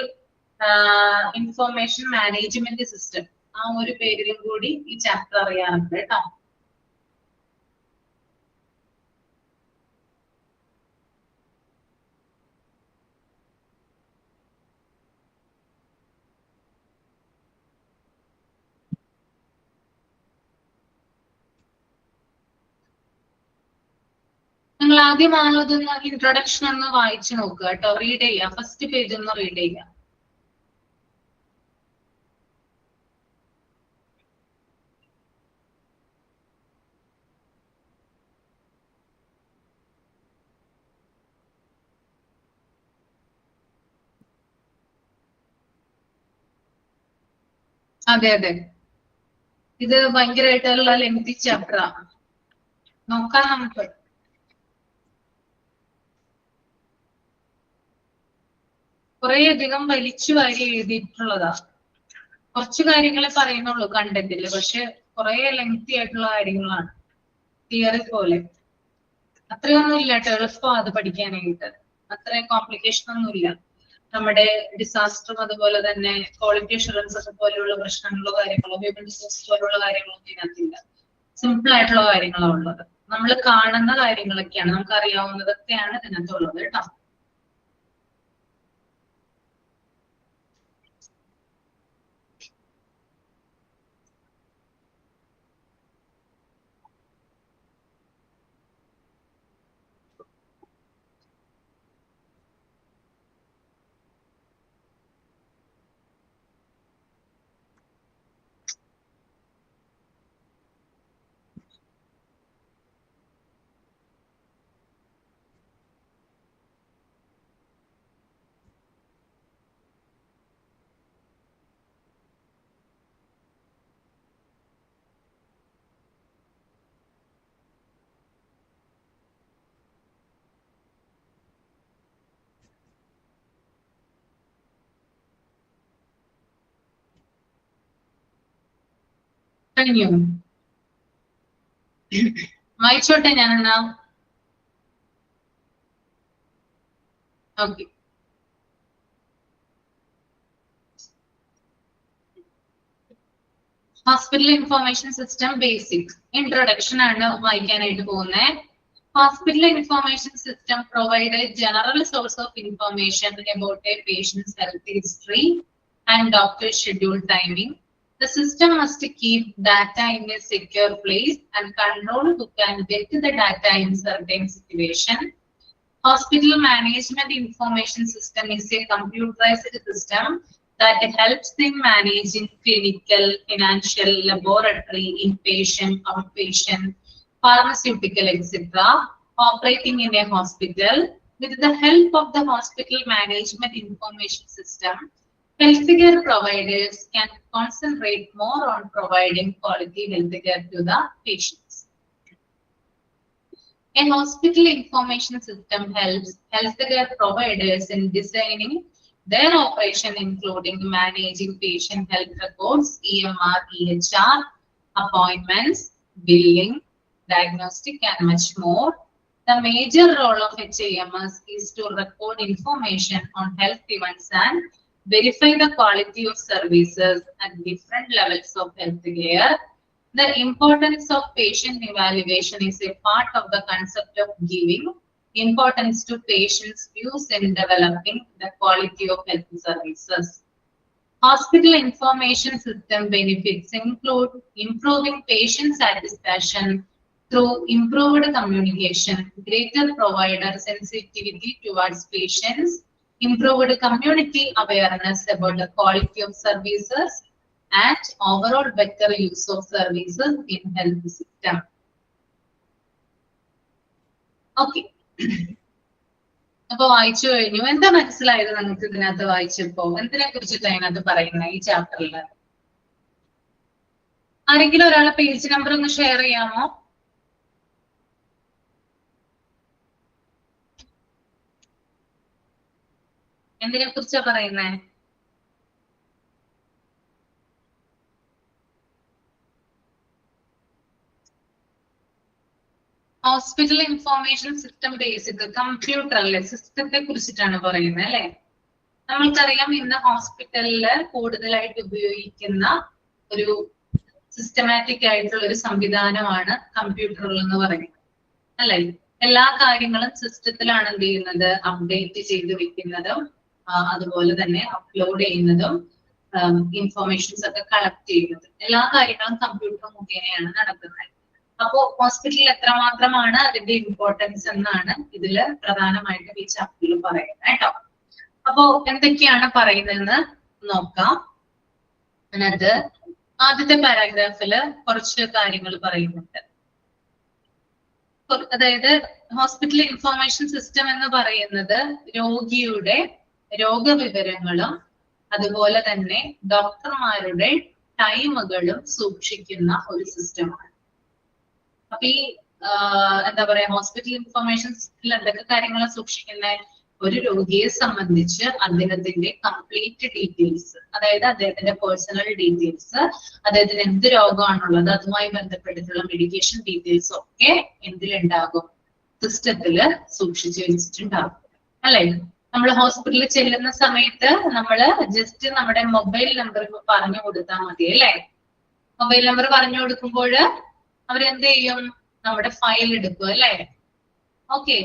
ഇൻഫർമേഷൻ മാനേജ്മെന്റ് സിസ്റ്റം. ആ ഒരു പേരിലും കൂടി ഈ ചാപ്റ്റർ അറിയാറുണ്ട് കേട്ടോ. നിങ്ങൾ ആദ്യം അതൊന്ന് ഇൻട്രൊഡക്ഷൻ ഒന്ന് വായിച്ചു നോക്കുക കേട്ടോ. റീഡ് ചെയ്യാം, ഫസ്റ്റ് പേജ് ഒന്ന് റീഡ് ചെയ്യാം. അതെ അതെ, ഇത് ഭയങ്കരമായിട്ടുള്ള ലെങ്തി ചാപ്റ്ററാണ്. നോക്കാം നമുക്ക്. കുറേയധികം വലിച്ചു വാരി എഴുതിയിട്ടുള്ളതാ. കുറച്ച് കാര്യങ്ങളെ പറയുന്നുള്ളൂ കണ്ടന്റില്, പക്ഷെ കുറെ ലെങ്തി ആയിട്ടുള്ള കാര്യങ്ങളാണ്. തിയറി പോലെ അത്രയൊന്നും ഇല്ല കേട്ടോ, എളുപ്പം അത് പഠിക്കാനായിട്ട്. അത്രയും കോംപ്ലിക്കേഷൻ ഒന്നും ഇല്ല. നമ്മുടെ ഡിസാസ്റ്ററും അതുപോലെ തന്നെ ക്വാളിറ്റി അഷുറൻസ് ഒക്കെ പോലെയുള്ള പ്രശ്നങ്ങളോ കാര്യങ്ങളോ ഹ്യൂമൻ റിസോഴ്സ് പോലുള്ള കാര്യങ്ങളോ ഒന്നും ഇതിനകത്തില്ല. സിമ്പിൾ ആയിട്ടുള്ള കാര്യങ്ങളാണ് ഉള്ളത്. നമ്മൾ കാണുന്ന കാര്യങ്ങളൊക്കെയാണ്, നമുക്ക് അറിയാവുന്നതൊക്കെയാണ് ഇതിനകത്തുള്ളത് കേട്ടോ. കഴിഞ്ഞു. വായിച്ചോട്ടെ ഞാനെന്നാ. Okay. Hospital information system basic introduction ആണ് വായിക്കാനായിട്ട് പോകുന്നത്. Hospital information system provide a general source of information about a patient's health history and doctor schedule timing. The system must keep data in a secure place and control who can get the data in certain situation. Hospital management information system is a computerized system that helps in managing clinical, financial, laboratory, inpatient, outpatient, pharmaceutical, etc. operating in a hospital. With the help of the hospital management information system, healthcare providers can concentrate more on providing quality healthcare to the patients. A hospital information system helps healthcare providers in designing their operation, including managing patient health records, EMR, EHR, appointments, billing, diagnostic, and much more. The major role of HIMS is to record information on health events and verify the quality of services at different levels of healthcare. The importance of patient evaluation is a part of the concept of giving importance to patients' views in developing the quality of health services. Hospital information system benefits include improving patient satisfaction through improved communication, greater provider sensitivity towards patients, improved community awareness about the quality of services, and overall better use of services in health system. Okay. അപ്പൊ വായിച്ചു കഴിഞ്ഞു. എന്താ മനസ്സിലായത് നിങ്ങൾക്ക് ഇതിനകത്ത് വായിച്ചപ്പോ? എന്തിനെ കുറിച്ചിട്ടാണ് അതിനകത്ത് പറയുന്നത് ഈ ചാപ്റ്ററിൽ? ആരെങ്കിലും ഒരാളെ പേജ് നമ്പർ ഒന്ന് ഷെയർ ചെയ്യാമോ? എന്തിനെ കുറിച്ചാ പറയുന്നേ? Hospital information system basic computer അല്ലേ, സിസ്റ്റത്തെ കുറിച്ചിട്ടാണ് പറയുന്നത് അല്ലെ. നമ്മൾക്കറിയാം ഇന്ന് ഹോസ്പിറ്റലില് കൂടുതലായിട്ട് ഉപയോഗിക്കുന്ന ഒരു സിസ്റ്റമാറ്റിക് ആയിട്ടുള്ള ഒരു സംവിധാനമാണ് കമ്പ്യൂട്ടറുകൾ എന്ന് പറയുന്നത് അല്ലെ. എല്ലാ കാര്യങ്ങളും സിസ്റ്റത്തിലാണ് എന്ത് ചെയ്യുന്നത്, അപ്ഡേറ്റ് ചെയ്ത് വെക്കുന്നതും അതുപോലെ തന്നെ അപ്ലോഡ് ചെയ്യുന്നതും ഇൻഫോർമേഷൻസ് ഒക്കെ കളക്ട് ചെയ്യുന്നതും എല്ലാ കാര്യങ്ങളും കമ്പ്യൂട്ടർ മുഖേനയാണ് നടക്കുന്നത്. അപ്പോ ഹോസ്പിറ്റലിൽ എത്രമാത്രമാണ് അതിന്റെ ഇമ്പോർട്ടൻസ് എന്നാണ് ഇതില് പ്രധാനമായിട്ടും ഈ ചാപ്റ്ററിൽ പറയുന്നത് കേട്ടോ. അപ്പോ എന്തൊക്കെയാണ് പറയുന്നതെന്ന് നോക്കാം. അതിനകത്ത് ആദ്യത്തെ പാരാഗ്രാഫില് കുറച്ച് കാര്യങ്ങൾ പറയുന്നുണ്ട്. അതായത് ഹോസ്പിറ്റൽ ഇൻഫോർമേഷൻ സിസ്റ്റം എന്ന് പറയുന്നത് രോഗിയുടെ രോഗവിവരങ്ങളും അതുപോലെ തന്നെ ഡോക്ടർമാരുടെ ടൈമുകളും സൂക്ഷിക്കുന്ന ഒരു സിസ്റ്റമാണ്. അപ്പൊ ഈ എന്താ പറയാ, ഹോസ്പിറ്റൽ ഇൻഫർമേഷൻ സിസ്റ്റത്തിൽ എന്തൊക്കെ കാര്യങ്ങളാണ് സൂക്ഷിക്കുന്നത്? ഒരു രോഗിയെ സംബന്ധിച്ച് അദ്ദേഹത്തിന്റെ കംപ്ലീറ്റ് ഡീറ്റെയിൽസ്, അതായത് അദ്ദേഹത്തിന്റെ പേഴ്സണൽ ഡീറ്റെയിൽസ്, അദ്ദേഹത്തിന് എന്ത് രോഗമാണുള്ളത് അതുമായി ബന്ധപ്പെട്ടിട്ടുള്ള മെഡിക്കേഷൻ ഡീറ്റെയിൽസ് ഒക്കെ എന്തിലുണ്ടാകും? സിസ്റ്റത്തില് സൂക്ഷിച്ചു വെച്ചിട്ടുണ്ടാകും അല്ലെ. നമ്മൾ ഹോസ്പിറ്റലിൽ ചെല്ലുന്ന സമയത്ത് നമ്മള് ജസ്റ്റ് നമ്മുടെ മൊബൈൽ നമ്പർ പറഞ്ഞു കൊടുത്താൽ മതി അല്ലെ. മൊബൈൽ നമ്പർ പറഞ്ഞു കൊടുക്കുമ്പോൾ അവരെന്ത് ചെയ്യും? നമ്മുടെ ഫയൽ എടുക്കും അല്ലെ. ഓക്കെ.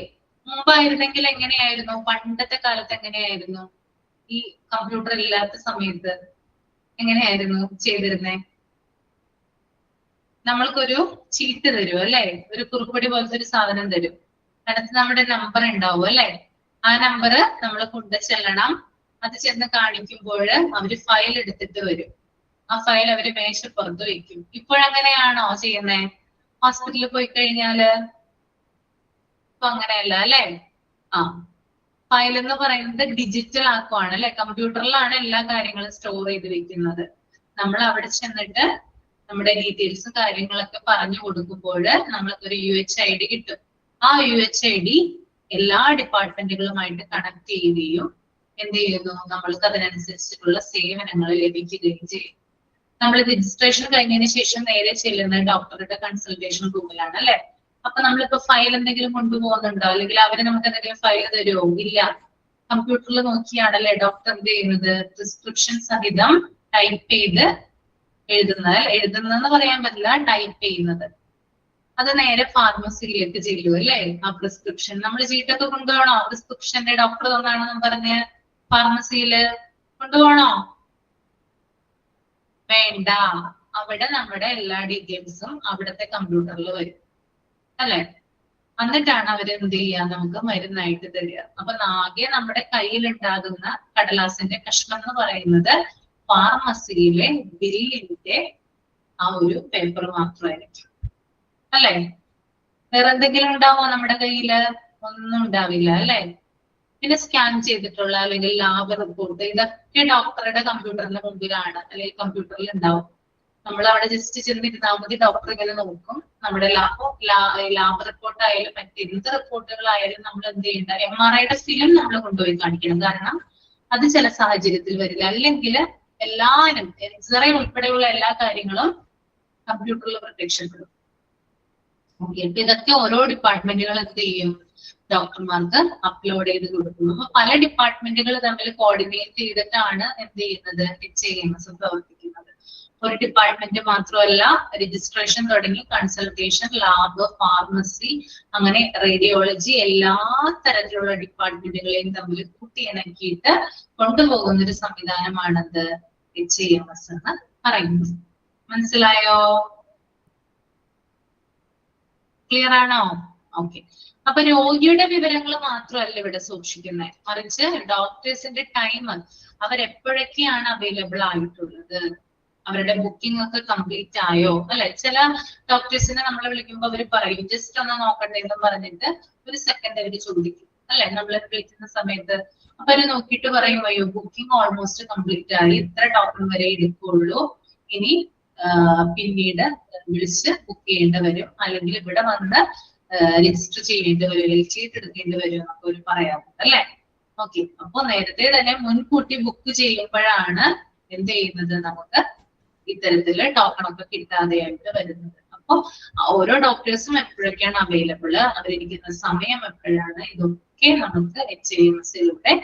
മുമ്പായിരുന്നെങ്കിൽ എങ്ങനെയായിരുന്നു? പണ്ടത്തെ കാലത്ത് എങ്ങനെയായിരുന്നു? ഈ കമ്പ്യൂട്ടർ ഇല്ലാത്ത സമയത്ത് എങ്ങനെയായിരുന്നു ചെയ്തിരുന്നേ? നമ്മൾക്കൊരു ചീട്ട് തരും അല്ലെ, ഒരു കുറുപ്പടി പോലത്തെ ഒരു സാധനം തരും. അടുത്ത് നമ്മുടെ നമ്പർ ഉണ്ടാവും അല്ലെ. ആ നമ്പർ നമ്മൾ കൊണ്ട് ചെല്ലണം. അത് ചെന്ന് കാണിക്കുമ്പോൾ അവര് ഫയൽ എടുത്തിട്ട് വരും. ആ ഫയൽ അവര് മേശപ്പുറത്ത് വെക്കും. ഇപ്പോഴങ്ങനെയാണോ ചെയ്യുന്നേ? ഹോസ്പിറ്റലിൽ പോയി കഴിഞ്ഞാല് ഇപ്പൊ അങ്ങനെയല്ല അല്ലെ. ഫയൽ എന്ന് പറയുന്നത് ഡിജിറ്റൽ ആക്കുവാണ് അല്ലെ. കമ്പ്യൂട്ടറിലാണ് എല്ലാ കാര്യങ്ങളും സ്റ്റോർ ചെയ്ത് വെക്കുന്നത്. നമ്മൾ അവിടെ ചെന്നിട്ട് നമ്മുടെ ഡീറ്റെയിൽസ് കാര്യങ്ങളൊക്കെ പറഞ്ഞു കൊടുക്കുമ്പോൾ നമ്മൾക്കൊരു UHID കിട്ടും. ആ UHID എല്ലാ ഡിപ്പാർട്ട്മെന്റുകളുമായിട്ട് കണക്ട് ചെയ്യുകയും എന്ത് ചെയ്യുന്നു? നമ്മൾക്ക് അതിനനുസരിച്ചിട്ടുള്ള സേവനങ്ങൾ ലഭിക്കുകയും ചെയ്യും. നമ്മൾ രജിസ്ട്രേഷൻ കഴിഞ്ഞതിന് ശേഷം നേരെ ചെല്ലുന്നത് ഡോക്ടറുടെ കൺസൾട്ടേഷൻ റൂമിലാണ് അല്ലെ. അപ്പൊ നമ്മളിപ്പോ ഫയൽ എന്തെങ്കിലും കൊണ്ടുപോകുന്നുണ്ടോ, അല്ലെങ്കിൽ അവര് നമുക്ക് എന്തെങ്കിലും ഫയൽ തരുമോ? ഇല്ല. കമ്പ്യൂട്ടറിൽ നോക്കിയാണല്ലേ ഡോക്ടർ എന്ത് ചെയ്യുന്നത്, പ്രിസ്ക്രിപ്ഷൻ സഹിതം ടൈപ്പ് ചെയ്ത് എഴുതുന്നതെന്ന് പറയാൻ പറ്റില്ല, ടൈപ്പ് ചെയ്യുന്നത്. അത് നേരെ ഫാർമസിയിലേക്ക് ചെല്ലും അല്ലേ. ആ പ്രിസ്ക്രിപ്ഷൻ നമ്മൾ ചീട്ടൊക്കെ കൊണ്ടുപോകണോ? പ്രിസ്ക്രിപ്ഷന്റെ ഡോക്ടർ തന്നാണെന്ന് പറഞ്ഞ് ഫാർമസിയില് കൊണ്ടുപോകണോ? വേണ്ട. അവിടെ നമ്മുടെ എല്ലാ ഡീറ്റെയിൽസും അവിടുത്തെ കമ്പ്യൂട്ടറിൽ വരും അല്ലെ. എന്നിട്ടാണ് അവർ എന്ത് ചെയ്യുക, നമുക്ക് മരുന്നായിട്ട് തരിക. അപ്പൊ ആകെ നമ്മുടെ കയ്യിലുണ്ടാകുന്ന കടലാസിന്റെ കഷ്ണം എന്ന് പറയുന്നത് ഫാർമസിയിലെ ബില്ലിന്റെ ആ ഒരു പേപ്പർ മാത്രമായിരിക്കും അല്ലെ. വേറെ എന്തെങ്കിലും ഉണ്ടാവോ നമ്മുടെ കയ്യില്? ഒന്നും ഉണ്ടാവില്ല അല്ലെ. പിന്നെ സ്കാൻ ചെയ്തിട്ടുള്ള അല്ലെങ്കിൽ ലാബ് റിപ്പോർട്ട്, ഇതൊക്കെ ഡോക്ടറുടെ കമ്പ്യൂട്ടറിന്റെ മുമ്പിലാണ് അല്ലെങ്കിൽ കമ്പ്യൂട്ടറിൽ ഉണ്ടാവും. നമ്മൾ അവിടെ ജസ്റ്റ് ചെന്നിരുന്നാൽ മതി, ഡോക്ടർ ഇങ്ങനെ നോക്കും. നമ്മുടെ ലാബ് റിപ്പോർട്ട് ആയാലും മറ്റെന്ത് റിപ്പോർട്ടുകളായാലും നമ്മൾ എന്ത് ചെയ്യണ്ട, MRIയുടെ ഫിലിം നമ്മൾ കൊണ്ടുപോയി കാണിക്കണം. കാരണം അത് ചില സാഹചര്യത്തിൽ വരില്ല. അല്ലെങ്കിൽ എല്ലാവരും എക്സ്റേ ഉൾപ്പെടെയുള്ള എല്ലാ കാര്യങ്ങളും കമ്പ്യൂട്ടറിൽ പ്രത്യക്ഷപ്പെടും. ഓക്കെ, അപ്പൊ ഇതൊക്കെ ഓരോ ഡിപ്പാർട്ട്മെന്റുകൾ എന്ത് ചെയ്യും, ഡോക്ടർമാർക്ക് അപ്ലോഡ് ചെയ്ത് കൊടുക്കുന്നു. അപ്പൊ പല ഡിപ്പാർട്ട്മെന്റുകൾ തമ്മിൽ കോർഡിനേറ്റ് ചെയ്തിട്ടാണ് എന്ത് ചെയ്യുന്നത്, HIMS പ്രവർത്തിക്കുന്നത്. ഒരു ഡിപ്പാർട്ട്മെന്റ് മാത്രമല്ല, രജിസ്ട്രേഷൻ തുടങ്ങി കൺസൾട്ടേഷൻ, ലാബ്, ഫാർമസി, അങ്ങനെ റേഡിയോളജി, എല്ലാ തരത്തിലുള്ള ഡിപ്പാർട്ട്മെന്റുകളെയും തമ്മിൽ കൂട്ടിയിണക്കിയിട്ട് കൊണ്ടുപോകുന്ന ഒരു സംവിധാനമാണത് HIMS എന്ന് പറയുന്നത്. മനസ്സിലായോ? ക്ലിയർ ആണോ? ഓക്കെ. അപ്പൊ രോഗിയുടെ വിവരങ്ങൾ മാത്രമല്ല ഇവിടെ സൂക്ഷിക്കുന്നത്, മറിച്ച് ഡോക്ടേഴ്സിന്റെ ടൈം അവരെപ്പോഴൊക്കെയാണ് അവൈലബിൾ ആയിട്ടുള്ളത്, അവരുടെ ബുക്കിംഗ് ഒക്കെ കംപ്ലീറ്റ് ആയോ അല്ലെ. ചില ഡോക്ടേഴ്സിനെ നമ്മൾ വിളിക്കുമ്പോൾ അവർ പറയും ജസ്റ്റ് ഒന്ന് നോക്കണ്ടേ എന്ന് പറഞ്ഞിട്ട് ഒരു സെക്കൻഡ് അവര് ചോദിക്കും അല്ലെ നമ്മൾ വിളിക്കുന്ന സമയത്ത്. അപ്പൊ അവര് നോക്കിയിട്ട് പറയും അയ്യോ ബുക്കിംഗ് ഓൾമോസ്റ്റ് കംപ്ലീറ്റ് ആയി, ഇത്ര ടോക്കൺ വരെ എടുക്കുള്ളൂ, ഇനി പിന്നീട് വിളിച്ച് ബുക്ക് ചെയ്യേണ്ടി വരും, അല്ലെങ്കിൽ ഇവിടെ വന്ന് രജിസ്റ്റർ ചെയ്യേണ്ടി വരും, അല്ലെങ്കിൽ ചീട്ട് എടുക്കേണ്ടി വരും എന്നൊക്കെ ഒരു പറയാറുണ്ട് അല്ലെ. ഓക്കെ, അപ്പൊ നേരത്തെ തന്നെ മുൻകൂട്ടി ബുക്ക് ചെയ്യുമ്പോഴാണ് എന്ത് ചെയ്യുന്നത്, നമുക്ക് ഇത്തരത്തില് ടോക്കൺ ഒക്കെ കിട്ടാതെയായിട്ട് വരുന്നത്. അപ്പൊ ഓരോ ഡോക്ടേഴ്സും എപ്പോഴൊക്കെയാണ് അവൈലബിള്, അവരിരിക്കുന്ന സമയം എപ്പോഴാണ്, ഇതൊക്കെ നമുക്ക് HIMSലൂടെ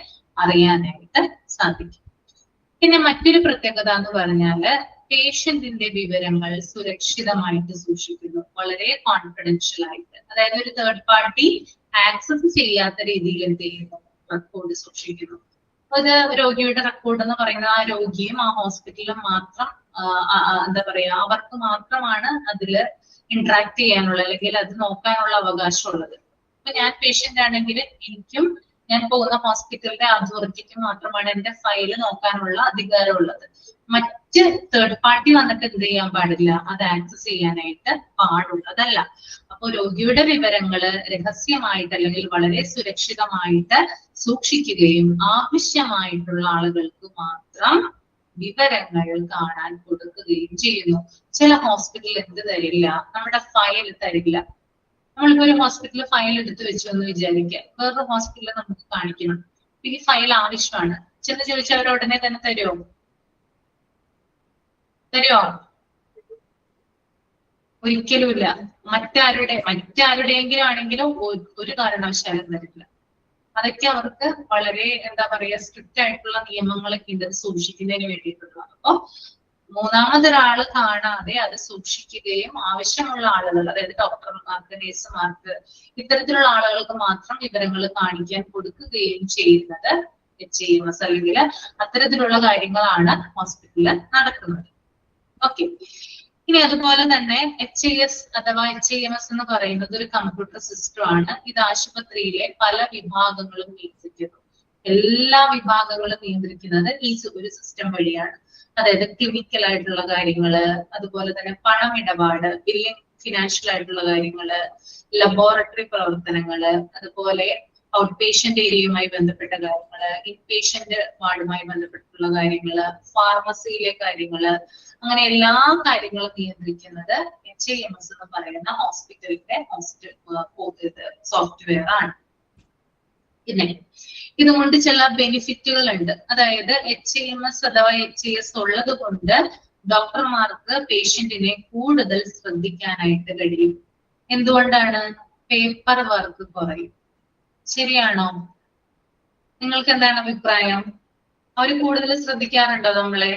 അറിയാനായിട്ട് സാധിക്കും. പിന്നെ മറ്റൊരു പ്രത്യേകത എന്ന് പറഞ്ഞാല് പേഷ്യന്റിന്റെ വിവരങ്ങൾ സുരക്ഷിതമായിട്ട് സൂക്ഷിക്കുന്നു, വളരെ കോൺഫിഡൻഷ്യൽ ആയിട്ട്. അതായത് ഒരു തേർഡ് പാർട്ടി ആക്സസ് ചെയ്യാത്ത രീതിയിൽ എന്ത് ചെയ്യുന്നു, റെക്കോർഡ് സൂക്ഷിക്കുന്നു. ഒരു രോഗിയുടെ റെക്കോർഡ് എന്ന് പറയുന്നത് ആ രോഗിയും ആ ഹോസ്പിറ്റലും മാത്രം എന്താ പറയാ, അവർക്ക് മാത്രമാണ് അതില് ഇന്ററാക്ട് ചെയ്യാനുള്ള അല്ലെങ്കിൽ അത് നോക്കാനുള്ള അവകാശമുള്ളത്. അപ്പൊ ഞാൻ പേഷ്യന്റ് ആണെങ്കിൽ എനിക്കും ഞാൻ പോകുന്ന ഹോസ്പിറ്റലിന്റെ അതോറിറ്റിക്ക് മാത്രമാണ് എന്റെ ഫയല് നോക്കാനുള്ള അധികാരമുള്ളത്. മറ്റ് തേർഡ് പാർട്ടി വന്നിട്ട് എന്ത് ചെയ്യാൻ പാടില്ല, അത് ആക്സസ് ചെയ്യാനായിട്ട് പാടുള്ളതല്ല. അപ്പൊ രോഗിയുടെ വിവരങ്ങള് രഹസ്യമായിട്ട് അല്ലെങ്കിൽ വളരെ സുരക്ഷിതമായിട്ട് സൂക്ഷിക്കുകയും ആവശ്യമായിട്ടുള്ള ആളുകൾക്ക് മാത്രം വിവരങ്ങൾ കാണാൻ കൊടുക്കുകയും ചെയ്യുന്നു. ചില ഹോസ്പിറ്റലിൽ എന്ത് തരില്ല, നമ്മുടെ ഫയൽ തരില്ല. നമ്മളിപ്പോ ഒരു ഹോസ്പിറ്റലിൽ ഫയൽ എടുത്തു വെച്ചു എന്ന് വിചാരിക്കാം, വേറൊരു ഹോസ്പിറ്റലിൽ നമുക്ക് കാണിക്കണം, ഈ ഫയൽ ആവശ്യമാണ്, ചെന്ന് ചോദിച്ചാൽ അവർ ഉടനെ തന്നെ തരുമോ? ഒരിക്കലുമില്ല. മറ്റാരുടെയെങ്കിലും ആണെങ്കിലും ഒരു കാരണവശാലും തരില്ല. അതൊക്കെ അവർക്ക് വളരെ എന്താ പറയാ സ്ട്രിക്റ്റ് ആയിട്ടുള്ള നിയമങ്ങളൊക്കെ ഉണ്ട് സൂക്ഷിക്കുന്നതിന് വേണ്ടിയിട്ടുള്ള. അപ്പൊ മൂന്നാമതൊരാള് കാണാതെ അത് സൂക്ഷിക്കുകയും ആവശ്യമുള്ള ആളുകൾ, അതായത് ഡോക്ടർമാർക്ക്, നഴ്സുമാർക്ക്, ഇത്തരത്തിലുള്ള ആളുകൾക്ക് മാത്രം വിവരങ്ങൾ കാണിക്കാൻ കൊടുക്കുകയും ചെയ്യുന്നത് HIMS അല്ലെങ്കിൽ അത്തരത്തിലുള്ള കാര്യങ്ങളാണ് ഹോസ്പിറ്റലിൽ നടക്കുന്നത്. ഓക്കെ, ഇനി അതുപോലെ തന്നെ HIS അഥവാ HIMS എന്ന് പറയുന്നത് ഒരു കമ്പ്യൂട്ടർ സിസ്റ്റം ആണ്. ഇത് ആശുപത്രിയിലെ പല വിഭാഗങ്ങളും നിയന്ത്രിക്കുന്നു. എല്ലാ വിഭാഗങ്ങളും നിയന്ത്രിക്കുന്നത് ഈ ഒരു സിസ്റ്റം വഴിയാണ്. അതായത് ക്ലിനിക്കൽ ആയിട്ടുള്ള കാര്യങ്ങള്, അതുപോലെ തന്നെ പണമിടപാട്, ബില്ലിംഗ്, ഫിനാൻഷ്യൽ ആയിട്ടുള്ള കാര്യങ്ങള്, ലബോറട്ടറി പ്രവർത്തനങ്ങള്, അതുപോലെ ഔട്ട് പേഷ്യന്റ് ഏരിയയുമായി ബന്ധപ്പെട്ട കാര്യങ്ങള്, ഇൻപേഷ്യന്റ് വാർഡുമായി ബന്ധപ്പെട്ടിട്ടുള്ള കാര്യങ്ങള്, ഫാർമസിയിലെ കാര്യങ്ങള്, അങ്ങനെ എല്ലാ കാര്യങ്ങളും നിയന്ത്രിക്കുന്നത് HIMS എന്ന് പറയുന്ന ഹോസ്പിറ്റലിന്റെ സോഫ്റ്റ്വെയർ ആണ്. പിന്നെ ഇതുകൊണ്ട് ചില ബെനിഫിറ്റുകൾ ഉണ്ട്. അതായത് HIMS അഥവാ HIS ഉള്ളത് കൊണ്ട് ഡോക്ടർമാർക്ക് പേഷ്യന്റിനെ കൂടുതൽ ശ്രദ്ധിക്കാനായിട്ട് കഴിയും. എന്തുകൊണ്ടാണ്? പേപ്പർ വർക്ക് കുറയും. ശരിയാണോ? നിങ്ങൾക്ക് എന്താണ് അഭിപ്രായം? അവര് കൂടുതൽ ശ്രദ്ധിക്കാറുണ്ടോ നമ്മളെ?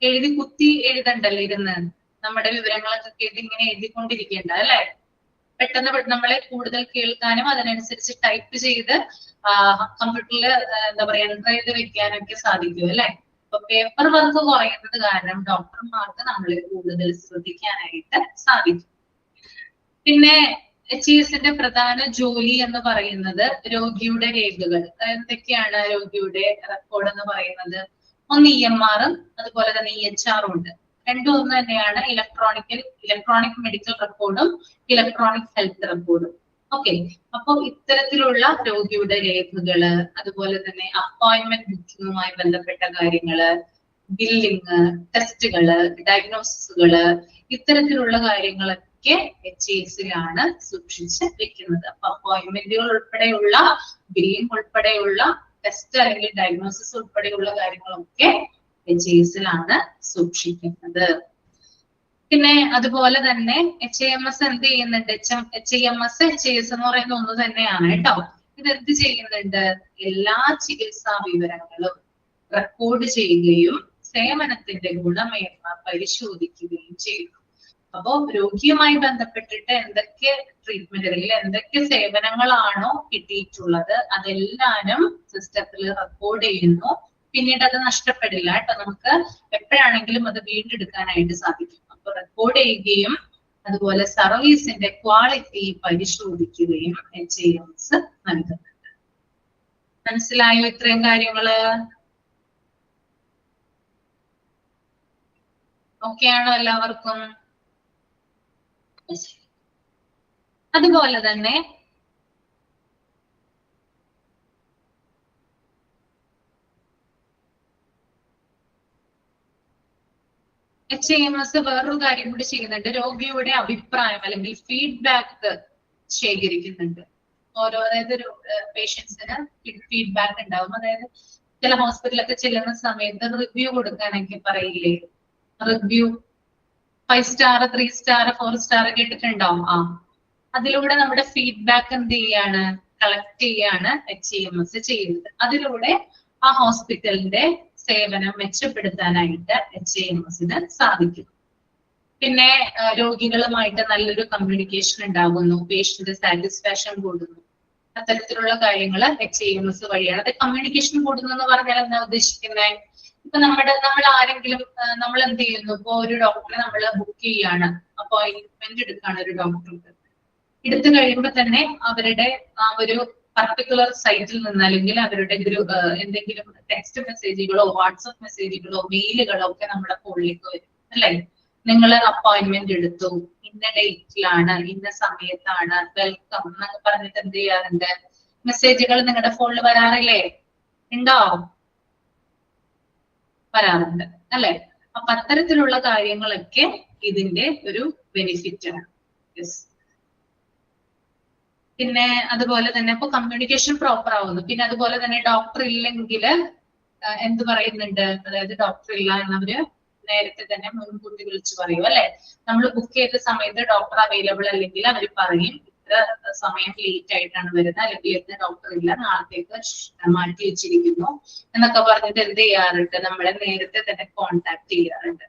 എഴുതി കുത്തി എഴുതണ്ടല്ലോ ഇരുന്ന്, നമ്മുടെ വിവരങ്ങളൊക്കെ കേട്ട് ഇങ്ങനെ എഴുതിക്കൊണ്ടിരിക്കേണ്ട അല്ലെ? പെട്ടെന്ന് നമ്മളെ കൂടുതൽ കേൾക്കാനും അതിനനുസരിച്ച് ടൈപ്പ് ചെയ്ത് കമ്പ്യൂട്ടറിൽ എന്താ പറയാ എൻ്റർ ചെയ്ത് വെക്കാനൊക്കെ സാധിക്കും അല്ലെ? അപ്പൊ പേപ്പർ വർക്ക് കുറയുന്നത് കാരണം ഡോക്ടർമാർക്ക് നമ്മളെ കൂടുതൽ ശ്രദ്ധിക്കാനായിട്ട് സാധിക്കും. പിന്നെ HESന്റെ പ്രധാന ജോലി എന്ന് പറയുന്നത് രോഗിയുടെ രേഖകൾ. എന്തൊക്കെയാണ് രോഗിയുടെ റെക്കോർഡ് എന്ന് പറയുന്നത്? ഒന്ന് EMR അതുപോലെ തന്നെ EHR ഉണ്ട്. രണ്ടും ഒന്ന് തന്നെയാണ്. ഇലക്ട്രോണിക് മെഡിക്കൽ റെക്കോർഡും ഇലക്ട്രോണിക് ഹെൽത്ത് റെക്കോർഡും. ഓക്കെ, അപ്പൊ ഇത്തരത്തിലുള്ള രോഗിയുടെ രേഖകള്, അതുപോലെ തന്നെ അപ്പോയിന്റ്മെന്റ് ബുക്കിങ്ങുമായി ബന്ധപ്പെട്ട കാര്യങ്ങള്, ബില്ലിങ്, ടെസ്റ്റുകള്, ഡയഗ്നോസിസുകള്, ഇത്തരത്തിലുള്ള കാര്യങ്ങളൊക്കെ HESലാണ് സൂക്ഷിച്ച് വെക്കുന്നത്. അപ്പൊ അപ്പോയിന്റ്മെന്റുകൾ ഉൾപ്പെടെയുള്ള, ബില്ലിംഗ് ഉൾപ്പെടെയുള്ള, ടെസ്റ്റ് അല്ലെങ്കിൽ ഡയഗ്നോസിസ് ഉൾപ്പെടെയുള്ള കാര്യങ്ങളൊക്കെ HESലാണ് സൂക്ഷിക്കുന്നത്. പിന്നെ അതുപോലെ തന്നെ HIMS എന്ത് ചെയ്യുന്നുണ്ട്? HIMS HES എന്ന് പറയുന്ന ഒന്ന് തന്നെയാണ് കേട്ടോ. ഇത് എന്ത് ചെയ്യുന്നുണ്ട്? എല്ലാ ചികിത്സാ വിവരങ്ങളും റെക്കോർഡ് ചെയ്യുകയും സേവനത്തിന്റെ ഗുണമേന്മ പരിശോധിക്കുകയും ചെയ്യുന്നു. അപ്പോ രോഗിയുമായി ബന്ധപ്പെട്ടിട്ട് എന്തൊക്കെ ട്രീറ്റ്മെന്റ് അല്ലെങ്കിൽ എന്തൊക്കെ സേവനങ്ങളാണോ കിട്ടിയിട്ടുള്ളത് അതെല്ലാനും സിസ്റ്റത്തിൽ റെക്കോർഡ് ചെയ്യുന്നു. പിന്നീട് അത് നഷ്ടപ്പെടില്ല കേട്ടോ. നമുക്ക് എപ്പോഴാണെങ്കിലും അത് വീണ്ടെടുക്കാനായിട്ട് സാധിക്കും. അപ്പൊ റെക്കോർഡ് ചെയ്യുകയും അതുപോലെ സർവീസിന്റെ ക്വാളിറ്റി പരിശോധിക്കുകയും HIMS നൽകുന്നുണ്ട്. മനസ്സിലായോ ഇത്രയും കാര്യങ്ങള്? ഓക്കെ ആണോ എല്ലാവർക്കും? അതുപോലെ തന്നെ HIMS വേറൊരു കാര്യം കൂടി ചെയ്യുന്നുണ്ട്. രോഗിയുടെ അഭിപ്രായം അല്ലെങ്കിൽ ഫീഡ്ബാക്ക് ശേഖരിക്കുന്നുണ്ട്. അതായത് പേഷ്യൻസിന് ഫീഡ്ബാക്ക് ഉണ്ടാവും. അതായത് ചില ഹോസ്പിറ്റലൊക്കെ ചെല്ലുന്ന സമയത്ത് റിവ്യൂ കൊടുക്കാനൊക്കെ പറയില്ലേ? റിവ്യൂ 5 സ്റ്റാർ, 3 സ്റ്റാർ, 4 സ്റ്റാർ കേട്ടിട്ടുണ്ടോ? അതിലൂടെ നമ്മുടെ ഫീഡ്ബാക്ക് എന്ത് ചെയ്യാണ്? കളക്ട് ചെയ്യാണ് HIMS ചെയ്യുന്നത്. അതിലൂടെ ആ ഹോസ്പിറ്റലിന്റെ സേവനം മെച്ചപ്പെടുത്താനായിട്ട് HIMSന് സാധിക്കും. പിന്നെ രോഗികളുമായിട്ട് നല്ലൊരു കമ്മ്യൂണിക്കേഷൻ ഉണ്ടാകുന്നു, പേഷ്യന്റ് സാറ്റിസ്ഫാക്ഷൻ കൂടുന്നു. അത്തരത്തിലുള്ള കാര്യങ്ങൾ HIMS വഴിയാണ്. അത് കമ്മ്യൂണിക്കേഷൻ കൂടുന്നു എന്ന് പറഞ്ഞാൽ എന്താ ഉദ്ദേശിക്കുന്നത്? ഇപ്പൊ നമ്മൾ ആരെങ്കിലും നമ്മൾ എന്ത് ചെയ്യുന്നു? ഇപ്പൊ ഒരു ഡോക്ടറെ നമ്മൾ ബുക്ക് ചെയ്യാണ്, അപ്പോയിന്റ്മെന്റ് എടുക്കുകയാണ് ഒരു ഡോക്ടർക്ക്. എടുത്തു കഴിയുമ്പോൾ തന്നെ അവരുടെ ആ ഒരു പർട്ടിക്കുലർ സൈറ്റിൽ നിന്ന് അല്ലെങ്കിൽ അവരുടെ എന്തെങ്കിലും ടെക്സ്റ്റ് മെസ്സേജുകളോ വാട്സപ്പ് മെസ്സേജുകളോ മെയിലുകളോ ഒക്കെ നമ്മുടെ ഫോണിലേക്ക് വരും അല്ലെ? നിങ്ങൾ അപ്പോയിന്റ്മെന്റ് എടുത്തു, ഇന്ന ഡേറ്റിലാണ്, ഇന്ന സമയത്താണ്, വെൽക്കം എന്നൊക്കെ പറഞ്ഞിട്ട് എന്ത് ചെയ്യാറുണ്ട്? മെസ്സേജുകൾ നിങ്ങളുടെ ഫോണിൽ വരാറില്ലേ? ഉണ്ടോ? വരാറുണ്ട് അല്ലെ? അപ്പൊ അത്തരത്തിലുള്ള കാര്യങ്ങളൊക്കെ ഇതിന്റെ ഒരു ബെനിഫിറ്റ് ആണ്. പിന്നെ അതുപോലെ തന്നെ ഇപ്പൊ കമ്മ്യൂണിക്കേഷൻ പ്രോപ്പർ ആവുന്നു. പിന്നെ അതുപോലെ തന്നെ ഡോക്ടർ ഇല്ലെങ്കിൽ എന്ത് പറയുന്നുണ്ട്? അതായത് ഡോക്ടർ ഇല്ല എന്നവര് നേരത്തെ തന്നെ മുൻകൂട്ടി വിളിച്ചു പറയും അല്ലെ? നമ്മൾ ബുക്ക് ചെയ്ത സമയത്ത് ഡോക്ടർ അവൈലബിൾ അല്ലെങ്കിൽ അവർ പറയും ഇത്ര സമയം ലേറ്റ് ആയിട്ടാണ് വരുന്നത്, അല്ലെങ്കിൽ ഇന്ന് ഡോക്ടർ ഇല്ല, നാളത്തേക്ക് മാറ്റി വെച്ചിരിക്കുന്നു എന്നൊക്കെ പറഞ്ഞിട്ട് എന്ത് ചെയ്യാറുണ്ട്? നമ്മളെ നേരത്തെ തന്നെ കോണ്ടാക്ട് ചെയ്യാറുണ്ട്.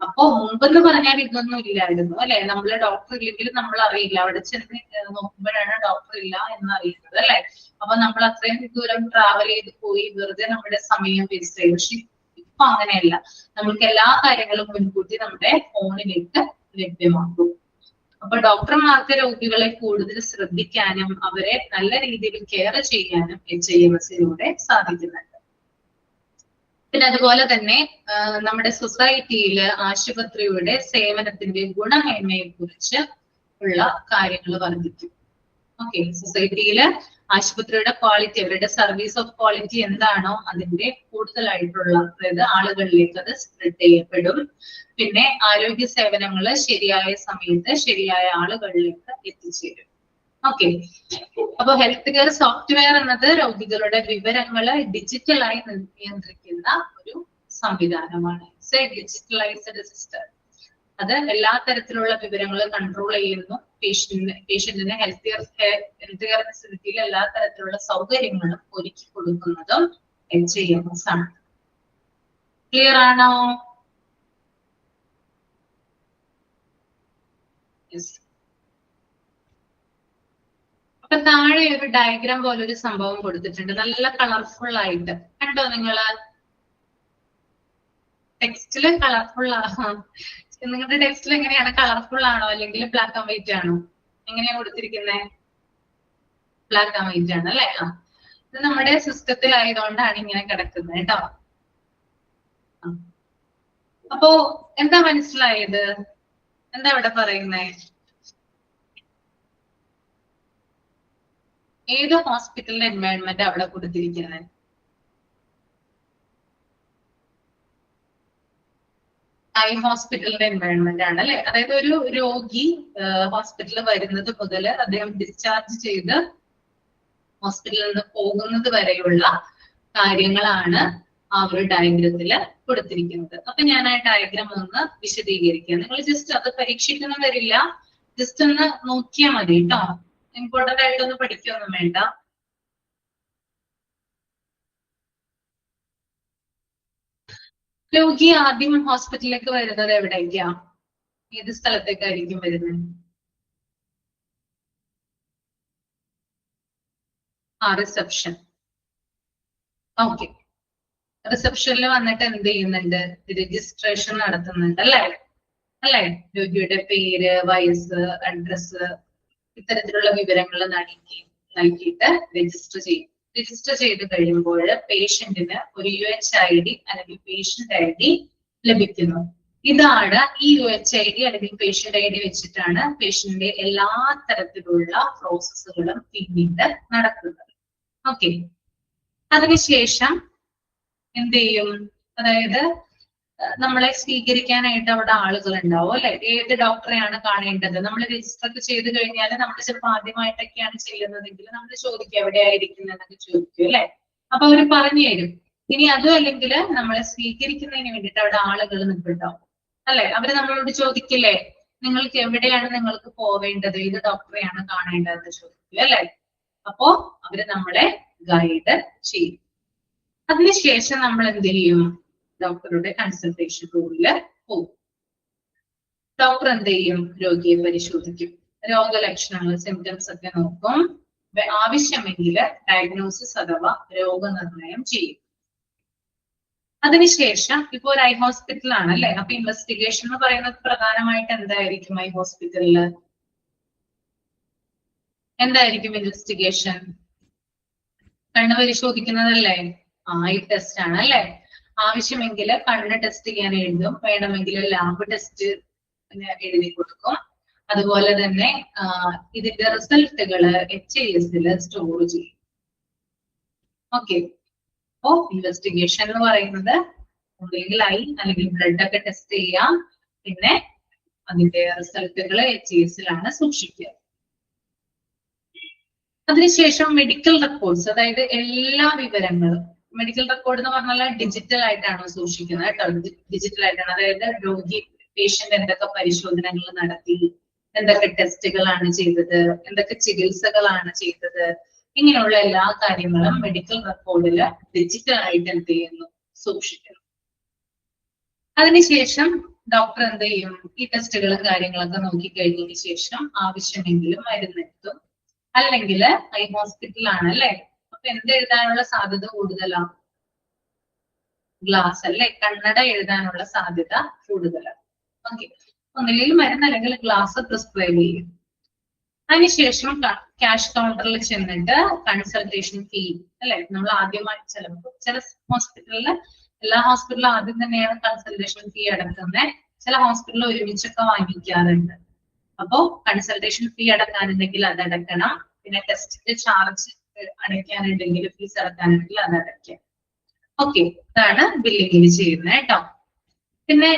അപ്പൊ മുമ്പെന്ന് പറഞ്ഞാൽ ഇതൊന്നും ഇല്ലായിരുന്നു അല്ലെ? നമ്മള് ഡോക്ടർ ഇല്ലെങ്കിൽ നമ്മൾ അറിയില്ല, അവിടെ ചെന്ന് നോക്കുമ്പോഴാണ് ഡോക്ടർ ഇല്ല എന്ന് അറിയുന്നത് അല്ലെ? അപ്പൊ നമ്മൾ അത്രയും ദൂരം ട്രാവൽ ചെയ്ത് പോയി വെറുതെ നമ്മുടെ സമയം വേസ്റ്റ് ചെയ്യും. പക്ഷെ ഇപ്പൊ അങ്ങനെയല്ല, നമുക്ക് എല്ലാ കാര്യങ്ങളും മുൻകൂട്ടി നമ്മുടെ ഫോണിലേക്ക് ലഭ്യമാക്കും. അപ്പൊ ഡോക്ടർമാർക്ക് രോഗികളെ കൂടുതൽ ശ്രദ്ധിക്കാനും അവരെ നല്ല രീതിയിൽ കെയർ ചെയ്യാനും HIMSലൂടെ സാധിക്കുന്നുണ്ട്. പിന്നെ അതുപോലെ തന്നെ നമ്മുടെ സൊസൈറ്റിയിൽ ആശുപത്രിയുടെ സേവനത്തിന്റെ ഗുണമേന്മയെ കുറിച്ച് ഉള്ള കാര്യങ്ങൾ വർദ്ധിക്കും. ഓക്കെ, സൊസൈറ്റിയില് ആശുപത്രിയുടെ ക്വാളിറ്റി, അവരുടെ സർവീസ് ഓഫ് ക്വാളിറ്റി എന്താണോ അതിന്റെ കൂടുതലായിട്ടുള്ള, അതായത് ആളുകളിലേക്ക് അത് സ്പ്രെഡ് ചെയ്യപ്പെടും. പിന്നെ ആരോഗ്യ സേവനങ്ങള് ശരിയായ സമയത്ത് ശരിയായ ആളുകളിലേക്ക് എത്തിച്ചേരും. ഓക്കെ, അപ്പൊ ഹെൽത്ത് കെയർ സോഫ്റ്റ്വെയർ എന്നത് രോഗികളുടെ വിവരങ്ങള് ഡിജിറ്റലായി നിയന്ത്രിക്കുന്ന ഒരു സംവിധാനമാണ്. It's A digitalised system. അത് എല്ലാ തരത്തിലുള്ള വിവരങ്ങളും കൺട്രോൾ ചെയ്യുന്നു. പേഷ്യന്റിന് ഹെൽത്ത് കെയർ ഫെസിലിറ്റിയിൽ എല്ലാ തരത്തിലുള്ള സൗകര്യങ്ങളും ഒരുക്കി കൊടുക്കുന്നതും HIMS ആണ്. ക്ലിയർ ആണോ? അപ്പൊ താഴെ ഒരു ഡയഗ്രാം പോലെ ഒരു സംഭവം കൊടുത്തിട്ടുണ്ട്, നല്ല കളർഫുൾ ആയിട്ട്. കണ്ടോ നിങ്ങള്? ടെക്സ്റ്റില് കളർഫുൾ നിങ്ങളുടെ ടെക്സ്റ്റിൽ എങ്ങനെയാണ്? കളർഫുൾ ആണോ അല്ലെങ്കിൽ ബ്ലാക്ക് ആൻഡ് വൈറ്റ് ആണോ? എങ്ങനെയാ കൊടുത്തിരിക്കുന്നത്? ബ്ലാക്ക് ആൻഡ് വൈറ്റ് ആണ് അല്ലെ? ഇത് നമ്മുടെ സിസ്റ്റത്തിൽ ആയതുകൊണ്ടാണ് ഇങ്ങനെ കിടക്കുന്നത് കേട്ടോ. അപ്പോ എന്താ മനസ്സിലായത്? എന്താ ഇവിടെ പറയുന്നേ? ഏത് ഹോസ്പിറ്റലിന്റെ എൻവയോൺമെന്റ് അവിടെ കൊടുത്തിരിക്കുന്നത്? ഐ ഹോസ്പിറ്റലിന്റെ എൻവയോൺമെന്റ് ആണ് അല്ലെ? അതായത് ഒരു രോഗി ഹോസ്പിറ്റലിൽ വരുന്നത് മുതൽ അദ്ദേഹം ഡിസ്ചാർജ് ചെയ്ത് ഹോസ്പിറ്റലിൽ നിന്ന് പോകുന്നത് വരെയുള്ള കാര്യങ്ങളാണ് ആ ഒരു ഡയഗ്രത്തില് കൊടുത്തിരിക്കുന്നത്. അപ്പൊ ഞാൻ ആ ഡയഗ്രാം ഒന്ന് വിശദീകരിക്കാം. നിങ്ങൾ ജസ്റ്റ് അത് പരീക്ഷിക്കണം വരില്ല, ജസ്റ്റ് ഒന്ന് നോക്കിയാൽ മതി കേട്ടോ. ഇമ്പോർട്ടന്റ് ആയിട്ടൊന്ന് പഠിക്കൊന്നും വേണ്ട. രോഗി ആദ്യം ഹോസ്പിറ്റലിലേക്ക് വരുന്നത് എവിടേക്കാ? ഏത് സ്ഥലത്തേക്കായിരിക്കും വരുന്നത്? റിസപ്ഷൻ. ഓക്കെ, റിസപ്ഷനിൽ വന്നിട്ട് എന്ത് ചെയ്യുന്നുണ്ട്? രജിസ്ട്രേഷൻ നടത്തുന്നുണ്ട് അല്ലേ? രോഗിയുടെ പേര്, വയസ്സ്, അഡ്രസ്, ഇത്തരത്തിലുള്ള വിവരങ്ങൾ നൽകിയിട്ട് രജിസ്റ്റർ ചെയ്യും. രജിസ്റ്റർ ചെയ്ത് കഴിയുമ്പോൾ പേഷ്യന്റിന് ഒരു UHID അല്ലെങ്കിൽ പേഷ്യന്റ് ID ലഭിക്കുന്നു. ഇതാണ് ഈ UHID അല്ലെങ്കിൽ പേഷ്യന്റ് ID വെച്ചിട്ടാണ് പേഷ്യന്റിന്റെ എല്ലാ തരത്തിലുള്ള പ്രോസസ്സുകളും പിന്നീട് നടക്കുന്നത്. ഓക്കെ, അതിനുശേഷം എന്ത് ചെയ്യും? അതായത് നമ്മളെ സ്വീകരിക്കാനായിട്ട് അവിടെ ആളുകൾ ഉണ്ടാവും അല്ലെ? ഏത് ഡോക്ടറെയാണ് കാണേണ്ടത്? നമ്മൾ രജിസ്റ്റർ ഒക്കെ ചെയ്ത് കഴിഞ്ഞാൽ നമ്മൾ ചിലപ്പോൾ ആദ്യമായിട്ടൊക്കെയാണ് ചെയ്യുന്നതെങ്കിൽ നമ്മൾ ചോദിക്കും എവിടെയായിരിക്കുന്നതെന്നൊക്കെ ചോദിക്കും അല്ലെ? അപ്പൊ അവര് പറഞ്ഞു തരും. ഇനി അതും അല്ലെങ്കിൽ നമ്മളെ സ്വീകരിക്കുന്നതിന് വേണ്ടിയിട്ട് അവിടെ ആളുകൾ നിൽക്കുന്നുണ്ടാവും അല്ലെ? അവര് നമ്മളോട് ചോദിക്കില്ലേ, നിങ്ങൾക്ക് എവിടെയാണ് നിങ്ങൾക്ക് പോവേണ്ടത്, ഏത് ഡോക്ടറെയാണ് കാണേണ്ടതെന്ന് ചോദിക്കും അല്ലെ? അപ്പോ അവര് നമ്മളെ ഗൈഡ് ചെയ്യും. അതിനുശേഷം നമ്മൾ എന്ത് ചെയ്യും? ഡോക്ടറുടെ കൺസൾട്ടേഷൻ റൂമില് പോകും. ഡോക്ടർ എന്ത് ചെയ്യും? രോഗിയെ പരിശോധിക്കും, രോഗലക്ഷണങ്ങൾ, സിംറ്റംസ് ഒക്കെ നോക്കും. ആവശ്യമെങ്കിൽ ഡയഗ്നോസിസ് അഥവാ രോഗനിർണയം ചെയ്യും. അതിനുശേഷം ഇപ്പൊ ഒരു ഐ ഹോസ്പിറ്റൽ ആണ് അല്ലെ? അപ്പൊ ഇൻവെസ്റ്റിഗേഷൻ എന്ന് പറയുന്നത് പ്രധാനമായിട്ട് എന്തായിരിക്കും? ഐ ഹോസ്പിറ്റലില് എന്തായിരിക്കും ഇൻവെസ്റ്റിഗേഷൻ? കണ്ണ് പരിശോധിക്കുന്നതല്ലേ? ഐ ടെസ്റ്റ് ആണ് അല്ലെ? ആവശ്യമെങ്കിൽ കണ്ണ് ടെസ്റ്റ് ചെയ്യാൻ എഴുതും, വേണമെങ്കിൽ ലാബ് ടെസ്റ്റ് എഴുതി കൊടുക്കും. അതുപോലെ തന്നെ ഇതിന്റെ റിസൾട്ടുകള് HIS സ്റ്റോർ ചെയ്യും. ഓക്കെ, അപ്പോ ഇൻവെസ്റ്റിഗേഷൻ എന്ന് പറയുന്നത് ഒന്നുകിൽ ഐ അല്ലെങ്കിൽ ബ്ലഡ് ഒക്കെ ടെസ്റ്റ് ചെയ്യാം, പിന്നെ അതിന്റെ റിസൾട്ടുകൾ HIS സൂക്ഷിക്കുക. അതിനുശേഷം മെഡിക്കൽ റെക്കോർഡ്സ്, അതായത് എല്ലാ വിവരങ്ങളും, മെഡിക്കൽ റെക്കോർഡ് എന്ന് പറഞ്ഞാൽ ഡിജിറ്റൽ ആയിട്ടാണ് സൂക്ഷിക്കുന്നത് കേട്ടോ. ഡിജിറ്റൽ ആയിട്ടാണ്, അതായത് രോഗി പേഷ്യന്റ് എന്തൊക്കെ പരിശോധനകൾ നടത്തി, എന്തൊക്കെ ടെസ്റ്റുകളാണ് ചെയ്തത്, എന്തൊക്കെ ചികിത്സകളാണ് ചെയ്തത്, ഇങ്ങനെയുള്ള എല്ലാ കാര്യങ്ങളും മെഡിക്കൽ റെക്കോർഡില് ഡിജിറ്റൽ ആയിട്ട് എന്ത് ചെയ്യുന്നു? സൂക്ഷിക്കുന്നു. അതിനുശേഷം ഡോക്ടർ എന്ത് ചെയ്യും? ഈ ടെസ്റ്റുകളും കാര്യങ്ങളൊക്കെ നോക്കിക്കഴിഞ്ഞതിന് ശേഷം ആവശ്യമെങ്കിലും മരുന്നെത്തും. അല്ലെങ്കിൽ ഐ ഹോസ്പിറ്റലാണ് അല്ലെ? അപ്പൊ എന്ത് എഴുതാനുള്ള സാധ്യത കൂടുതലാണ്? ഗ്ലാസ് അല്ലെ? കണ്ണട എഴുതാനുള്ള സാധ്യത കൂടുതലാണ്. ഓക്കെ, ഒന്നുകിൽ മരുന്ന് അല്ലെങ്കിൽ ഗ്ലാസ് പ്രിസ്ക്രൈബ് ചെയ്യും. അതിനുശേഷം ക്യാഷ് കൗണ്ടറിൽ ചെന്നിട്ട് കൺസൾട്ടേഷൻ ഫീ അല്ലെ? നമ്മൾ ആദ്യമായി ചിലപ്പോൾ ചില ഹോസ്പിറ്റലില്, എല്ലാ ഹോസ്പിറ്റലിലും ആദ്യം തന്നെയാണ് കൺസൾട്ടേഷൻ ഫീ അടക്കുന്നത്. ചില ഹോസ്പിറ്റലിൽ ഒരുമിച്ചൊക്കെ വാങ്ങിക്കാറുണ്ട്. അപ്പോ കൺസൾട്ടേഷൻ ഫീ അടക്കാനുണ്ടെങ്കിൽ അത് അടക്കണം. പിന്നെ ടെസ്റ്റിന്റെ ചാർജ് അടയ്ക്കാനുണ്ടെങ്കിൽ, ഫീസ് അടക്കാനുണ്ടെങ്കിൽ അത് അടയ്ക്കാം. ഓക്കെ, ഇതാണ് ബില്ലിങ്ങിന് ചെയ്യുന്നത് കേട്ടോ. പിന്നെ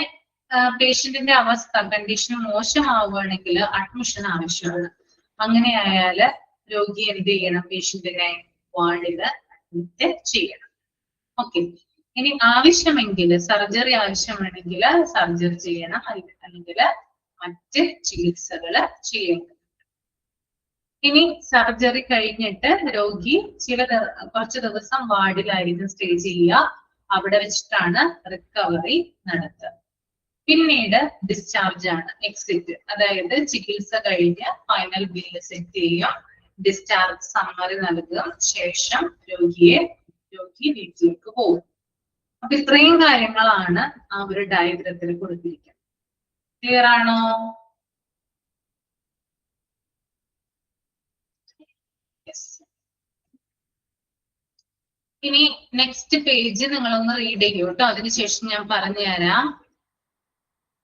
പേഷ്യന്റിന്റെ അവസ്ഥ, കണ്ടീഷൻ മോശമാവുകയാണെങ്കിൽ അഡ്മിഷൻ ആവശ്യമാണ്. അങ്ങനെയായാല് രോഗി എന്ത് ചെയ്യണം? പേഷ്യന്റിനെ വാർഡില് അഡ്മിറ്റ് ചെയ്യണം. ഓക്കെ, ഇനി ആവശ്യമെങ്കിൽ സർജറി ആവശ്യമാണെങ്കിൽ സർജറി ചെയ്യണം, അല്ലെങ്കിൽ മറ്റ് ചികിത്സകള് ചെയ്യണം. ഇനി സർജറി കഴിഞ്ഞിട്ട് രോഗി കുറച്ച് ദിവസം വാർഡിലായിരിക്കും സ്റ്റേ ചെയ്യുക. അവിടെ വെച്ചിട്ടാണ് റിക്കവറി നടത്തുക. പിന്നീട് ഡിസ്ചാർജ് ആണ്, എക്സിറ്റ്. അതായത് ചികിത്സ കഴിഞ്ഞ് ഫൈനൽ ബില്ല് സെറ്റ് ചെയ്യുക, ഡിസ്ചാർജ് സമ്മറി നൽകുക, ശേഷം രോഗി വീട്ടിലേക്ക് പോകും. അപ്പൊ ഇത്രയും കാര്യങ്ങളാണ് ആ ഒരു ഡയഗ്രത്തിൽ കൊടുത്തിരിക്കുന്നത്. ക്ലിയർ ആണോ? ഇനി നെക്സ്റ്റ് പേജ് നിങ്ങളൊന്ന് റീഡ് ചെയ്യൂ കേട്ടോ. അതിനുശേഷം ഞാൻ പറഞ്ഞു തരാം.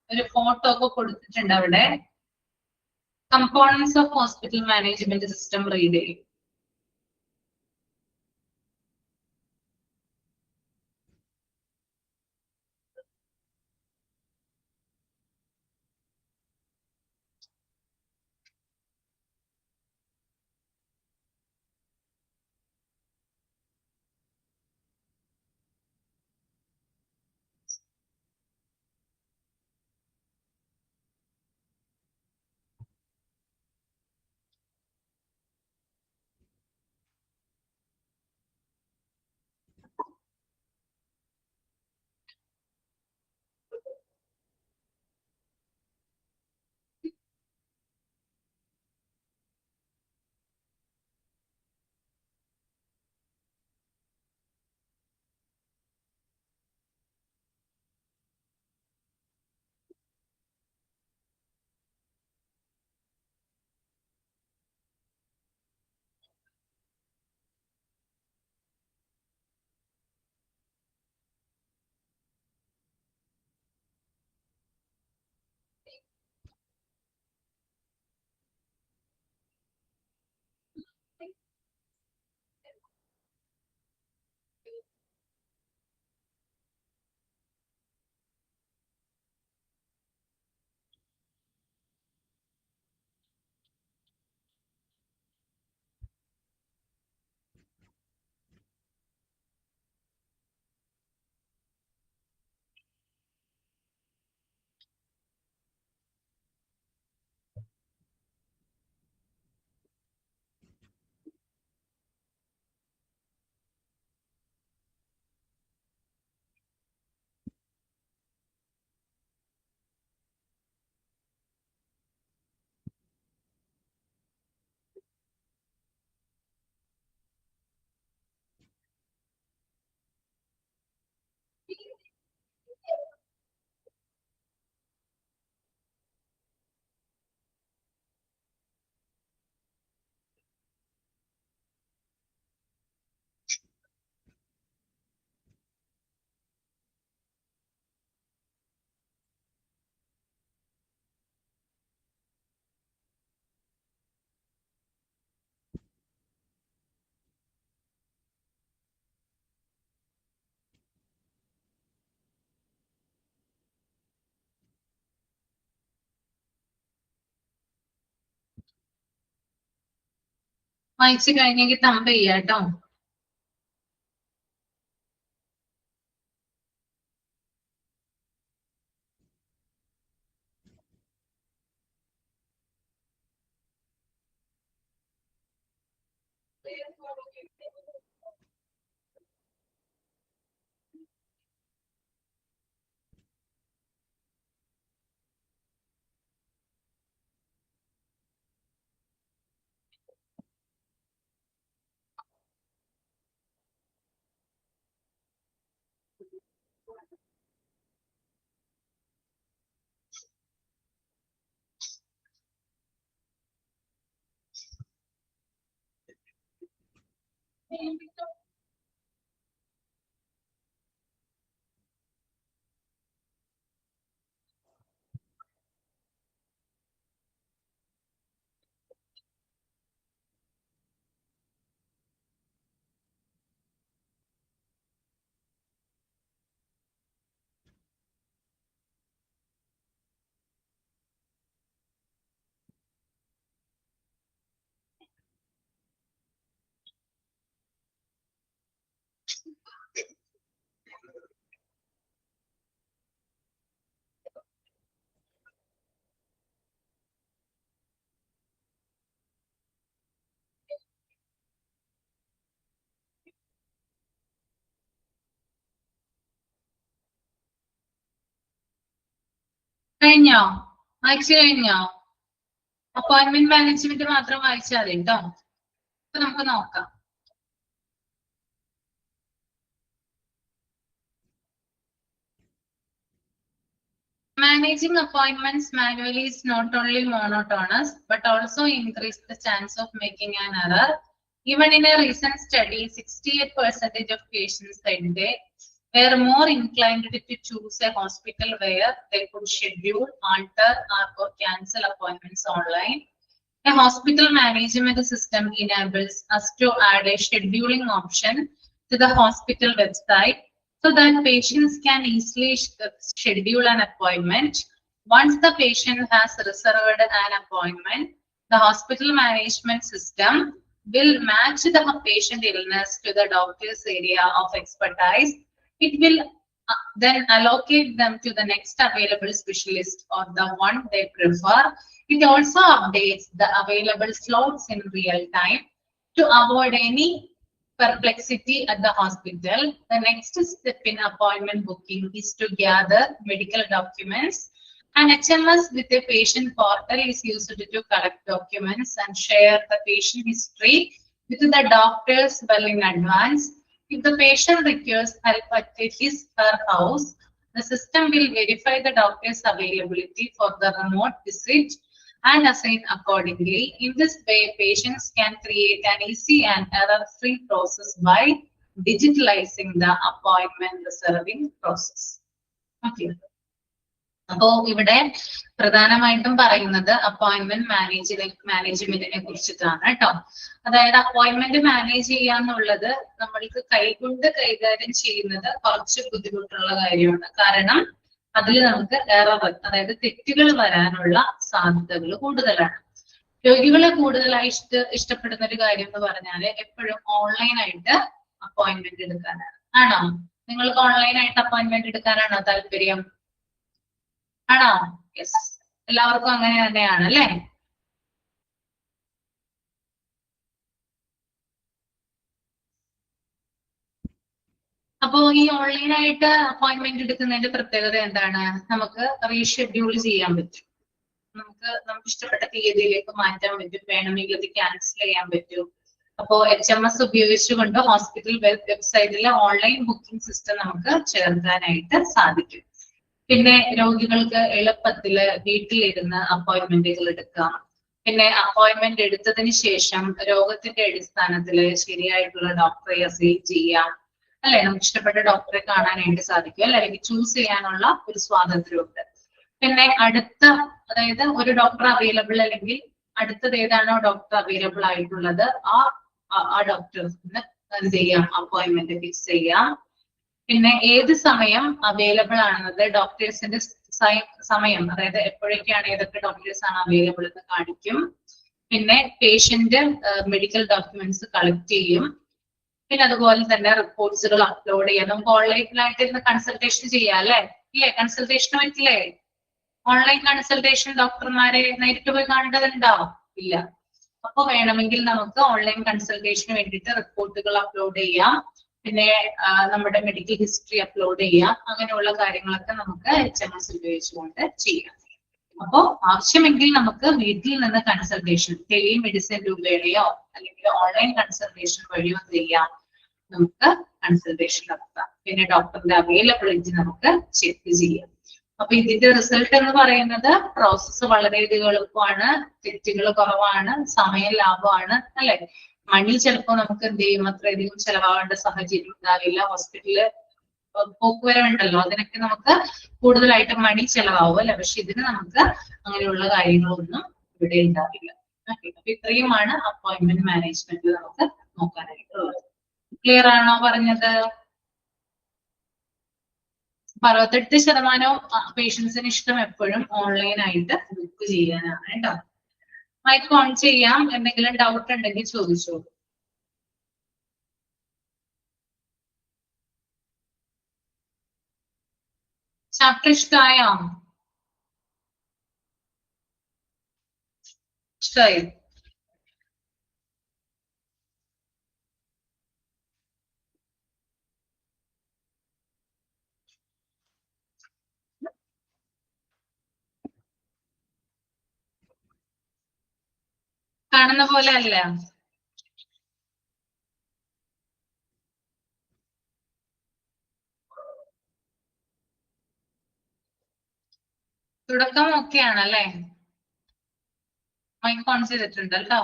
ഒരു ഫോട്ടോ ഒക്കെ കൊടുത്തിട്ടുണ്ട് അവിടെ. Components of hospital management system read ചെയ്യും. വായിച്ചു കഴിഞ്ഞെങ്കിൽ തമ്പ് ചെയ്യാം കേട്ടോ. കഴിഞ്ഞോ? വായിച്ചു കഴിഞ്ഞോ? അപ്പോയിന്റ്മെന്റ് മാനേജ്മെന്റ് മാത്രം വായിച്ചാൽ മതി കേട്ടോ. അപ്പൊ നമുക്ക് നോക്കാം. Managing appointments manually is not only monotonous, but also increase the chance of making an error. Even in a recent study, 68% of patients said they were more inclined to choose a hospital where they could schedule, alter, or cancel appointments online. A hospital management system enables us to add a scheduling option to the hospital website so that patients can easily schedule an appointment. Once the patient has reserved an appointment, the hospital management system will match the patient illness to the doctor's area of expertise. It will then allocate them to the next available specialist or the one they prefer. It also updates the available slots in real time to avoid any perplexity at the hospital. The next step in appointment booking is to gather medical documents. An HMS with a patient portal is used to collect documents and share the patient history with the doctors well in advance. If the patient requires help at his/her house, the system will verify the doctor's availability for the remote visit and assign accordingly. In this way, patients can create an easy and error-free process by digitalizing the appointment reserving process. Okay. അപ്പോ ഇവിടെ പ്രധാനമായിട്ടും പറയുന്നത് appointment മാനേജ്മെന്റിനെ കുറിച്ചിട്ടാണ് കേട്ടോ. അതായത് appointment manage ചെയ്യാന്നുള്ളത് നമ്മൾക്ക് കൈകൊണ്ട് കൈകാര്യം ചെയ്യുന്നത് കുറച്ച് ബുദ്ധിമുട്ടുള്ള കാര്യമാണ്. കാരണം അതിൽ നമുക്ക് എറർ, അതായത് തെറ്റുകൾ വരാനുള്ള സാധ്യതകൾ കൂടുതലാണ്. രോഗികളെ കൂടുതലായി ഇഷ്ടപ്പെടുന്ന ഒരു കാര്യം എന്ന് പറഞ്ഞാല് എപ്പോഴും ഓൺലൈനായിട്ട് അപ്പോയിന്റ്മെന്റ് എടുക്കാനാണ്. ആണോ? നിങ്ങൾക്ക് ഓൺലൈനായിട്ട് അപ്പോയിന്റ്മെന്റ് എടുക്കാനാണോ താല്പര്യം? ആണോ? യെസ്, എല്ലാവർക്കും അങ്ങനെ തന്നെയാണ് അല്ലേ? അപ്പോ ഈ ഓൺലൈനായിട്ട് അപ്പോയിന്റ്മെന്റ് എടുക്കുന്നതിന്റെ പ്രത്യേകത എന്താണ്? നമുക്ക് റീഷെഡ്യൂൾ ചെയ്യാൻ പറ്റും. നമുക്ക് ഇഷ്ടപ്പെട്ട തീയതിയിലേക്ക് മാറ്റാൻ പറ്റും. വേണമെങ്കിൽ അത് ക്യാൻസൽ ചെയ്യാൻ പറ്റും. അപ്പോ HMS ഉപയോഗിച്ചുകൊണ്ട് ഹോസ്പിറ്റൽ വെബ്സൈറ്റിലെ ഓൺലൈൻ ബുക്കിംഗ് സിസ്റ്റം നമുക്ക് ചേർക്കാനായിട്ട് സാധിക്കും. പിന്നെ രോഗികൾക്ക് എളുപ്പത്തില് വീട്ടിലിരുന്ന് അപ്പോയിന്റ്മെന്റുകൾ എടുക്കാം. പിന്നെ അപ്പോയിന്റ്മെന്റ് എടുത്തതിന് ശേഷം രോഗത്തിന്റെ അടിസ്ഥാനത്തില് ശരിയായിട്ടുള്ള ഡോക്ടറെ അസൈൻ ചെയ്യാം. അല്ലെ, നമുക്ക് ഇഷ്ടപ്പെട്ട ഡോക്ടറെ കാണാനായിട്ട് സാധിക്കും. അല്ലെ, അല്ലെങ്കിൽ ചൂസ് ചെയ്യാനുള്ള ഒരു സ്വാതന്ത്ര്യമുണ്ട്. പിന്നെ അതായത് ഒരു ഡോക്ടർ അവൈലബിൾ അല്ലെങ്കിൽ അടുത്തത് ഏതാണോ ഡോക്ടർ അവൈലബിൾ ആയിട്ടുള്ളത് ആ ഡോക്ടറിന് എന്ത് ചെയ്യാം, അപ്പോയിന്റ്മെന്റ് ഫിക്സ് ചെയ്യാം. പിന്നെ ഏത് സമയം അവൈലബിൾ ആണെന്നത് ഡോക്ടേഴ്സിന്റെ സമയം, അതായത് എപ്പോഴൊക്കെയാണ് ഏതൊക്കെ ഡോക്ടേഴ്സ് ആണ് അവൈലബിൾ എന്ന് കാണിക്കും. പിന്നെ പേഷ്യന്റ് മെഡിക്കൽ ഡോക്യുമെന്റ്സ് കളക്ട് ചെയ്യും. പിന്നെ അതുപോലെ തന്നെ റിപ്പോർട്ട്സുകൾ അപ്ലോഡ് ചെയ്യാം. നമുക്ക് ഓൺലൈനായിട്ട് ഇരുന്ന് കൺസൾട്ടേഷൻ ചെയ്യാം അല്ലെ? ഇല്ലേ, കൺസൾട്ടേഷന് പറ്റില്ലേ? ഓൺലൈൻ കൺസൾട്ടേഷൻ ഡോക്ടർമാരെ നേരിട്ട് പോയി കാണേണ്ടതുണ്ടോ? ഇല്ല. അപ്പൊ വേണമെങ്കിൽ നമുക്ക് ഓൺലൈൻ കൺസൾട്ടേഷന് വേണ്ടിയിട്ട് റിപ്പോർട്ടുകൾ അപ്ലോഡ് ചെയ്യാം. പിന്നെ നമ്മുടെ മെഡിക്കൽ ഹിസ്റ്ററി അപ്ലോഡ് ചെയ്യാം. അങ്ങനെയുള്ള കാര്യങ്ങളൊക്കെ നമുക്ക് HMS ഉപയോഗിച്ചുകൊണ്ട് ചെയ്യാം. അപ്പോ ആവശ്യമെങ്കിൽ നമുക്ക് വീട്ടിൽ നിന്ന് കൺസൾട്ടേഷൻ ടെലിമെഡിസിൻ രൂപേണയോ അല്ലെങ്കിൽ ഓൺലൈൻ കൺസൾട്ടേഷൻ വഴിയോ ചെയ്യാം. നമുക്ക് കൺസൾട്ടേഷൻ നടത്താം. പിന്നെ ഡോക്ടറിന്റെ അവൈലബിലിറ്റി നമുക്ക് ചെക്ക് ചെയ്യാം. അപ്പൊ ഇതിന്റെ റിസൾട്ട് എന്ന് പറയുന്നത് പ്രോസസ്സ് വളരെയധികം എളുപ്പമാണ്, തെറ്റുകൾ കുറവാണ്, സമയം ലാഭമാണ് അല്ലെ? മണി ചിലപ്പോൾ നമുക്ക് എന്ത് ചെയ്യും, അത്രയധികം ചെലവാകേണ്ട സാഹചര്യം ഉണ്ടാവില്ല. ഹോസ്പിറ്റലില് പോക്കുവരവുണ്ടല്ലോ, അതിനൊക്കെ നമുക്ക് കൂടുതലായിട്ട് മണി ചെലവാകും അല്ലെ? പക്ഷെ ഇതിന് നമുക്ക് അങ്ങനെയുള്ള കാര്യങ്ങളൊന്നും ഇവിടെ ഉണ്ടാവില്ല. അപ്പൊ ഇത്രയുമാണ് അപ്പോയിന്റ്മെന്റ് മാനേജ്മെന്റിൽ നമുക്ക് നോക്കാനായിട്ടുള്ളത്. ക്ലിയർ ആണോ പറഞ്ഞത്? 68% പേഷ്യൻസിന് ഇഷ്ടം എപ്പോഴും ഓൺലൈനായിട്ട് ബുക്ക് ചെയ്യാനാണ് കേട്ടോ. മൈക്ക് ഓൺ ചെയ്യാം. എന്തെങ്കിലും ഡൗട്ട് ഉണ്ടെങ്കിൽ ചോദിച്ചോളൂ. ചാപ്റ്റർ ഇഷ്ടമായോ? ഇഷ്ടമായി? കാണുന്ന പോലെ അല്ല. തുടക്കം ഓക്കെ ആണല്ലേ? മൈക്ക് ഓൺ ചെയ്തിട്ടുണ്ട് കേട്ടോ.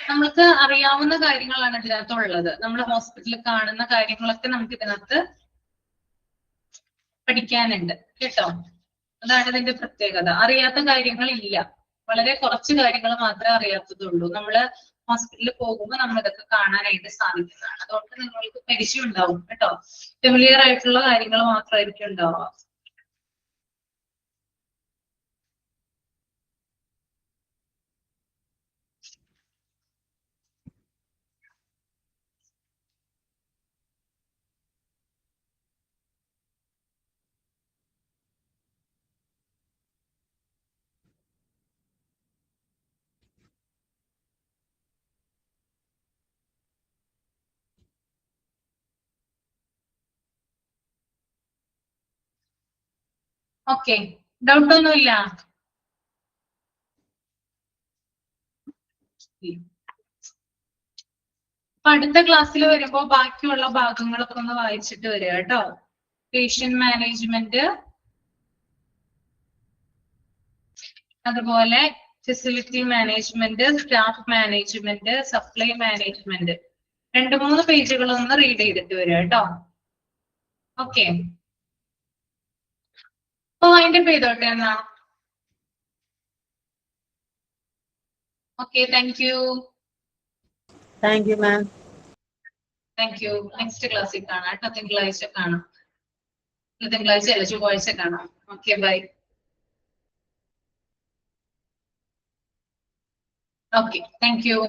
നമുക്ക് അറിയാവുന്ന കാര്യങ്ങളാണ് ഇതിനകത്തുള്ളത്. നമ്മൾ ഹോസ്പിറ്റലിൽ കാണുന്ന കാര്യങ്ങളൊക്കെ നമുക്ക് ഇതിനകത്ത് പഠിക്കാനുണ്ട് കേട്ടോ. അതാണ് ഇതിന്റെ പ്രത്യേകത. അറിയാത്ത കാര്യങ്ങളില്ല, വളരെ കുറച്ച് കാര്യങ്ങൾ മാത്രമേ അറിയാത്തതുള്ളൂ. നമ്മള് ഹോസ്പിറ്റലിൽ പോകുമ്പോൾ നമ്മൾ ഇതൊക്കെ കാണാനായിട്ട് സാധിക്കുന്നതാണ്. അതുകൊണ്ട് നിങ്ങൾക്ക് പരിചയം ഉണ്ടാവും കേട്ടോ. ഫെമിലിയർ ആയിട്ടുള്ള കാര്യങ്ങൾ മാത്രമായിരിക്കും ഉണ്ടാവുക. ഓക്കെ, ഡൗട്ട് ഒന്നുമില്ല? അപ്പൊ അടുത്ത ക്ലാസ്സിൽ വരുമ്പോ ബാക്കിയുള്ള ഭാഗങ്ങളൊക്കെ ഒന്ന് വായിച്ചിട്ട് വരിക കേട്ടോ. പേഷ്യന്റ് മാനേജ്മെന്റ്, അതുപോലെ facility management, staff management, supply management, 2-3 പേജുകൾ ഒന്ന് റീഡ് ചെയ്തിട്ട് വരിക കേട്ടോ. ഓക്കെ, അപ്പൊ വൈൻഡപ്പ് ചെയ്തോട്ടെ എന്നാ. Okay, thank you. Thank you ma'am. Thank you. Next ക്ലാസ്സിൽ കാണാം കേട്ടോ. തിങ്കളാഴ്ച കാണാം. തിങ്കളാഴ്ച അല്ല, ചൊവ്വാഴ്ച കാണാം. ഓക്കെ, ബൈ. ഓക്കെ, താങ്ക് യു.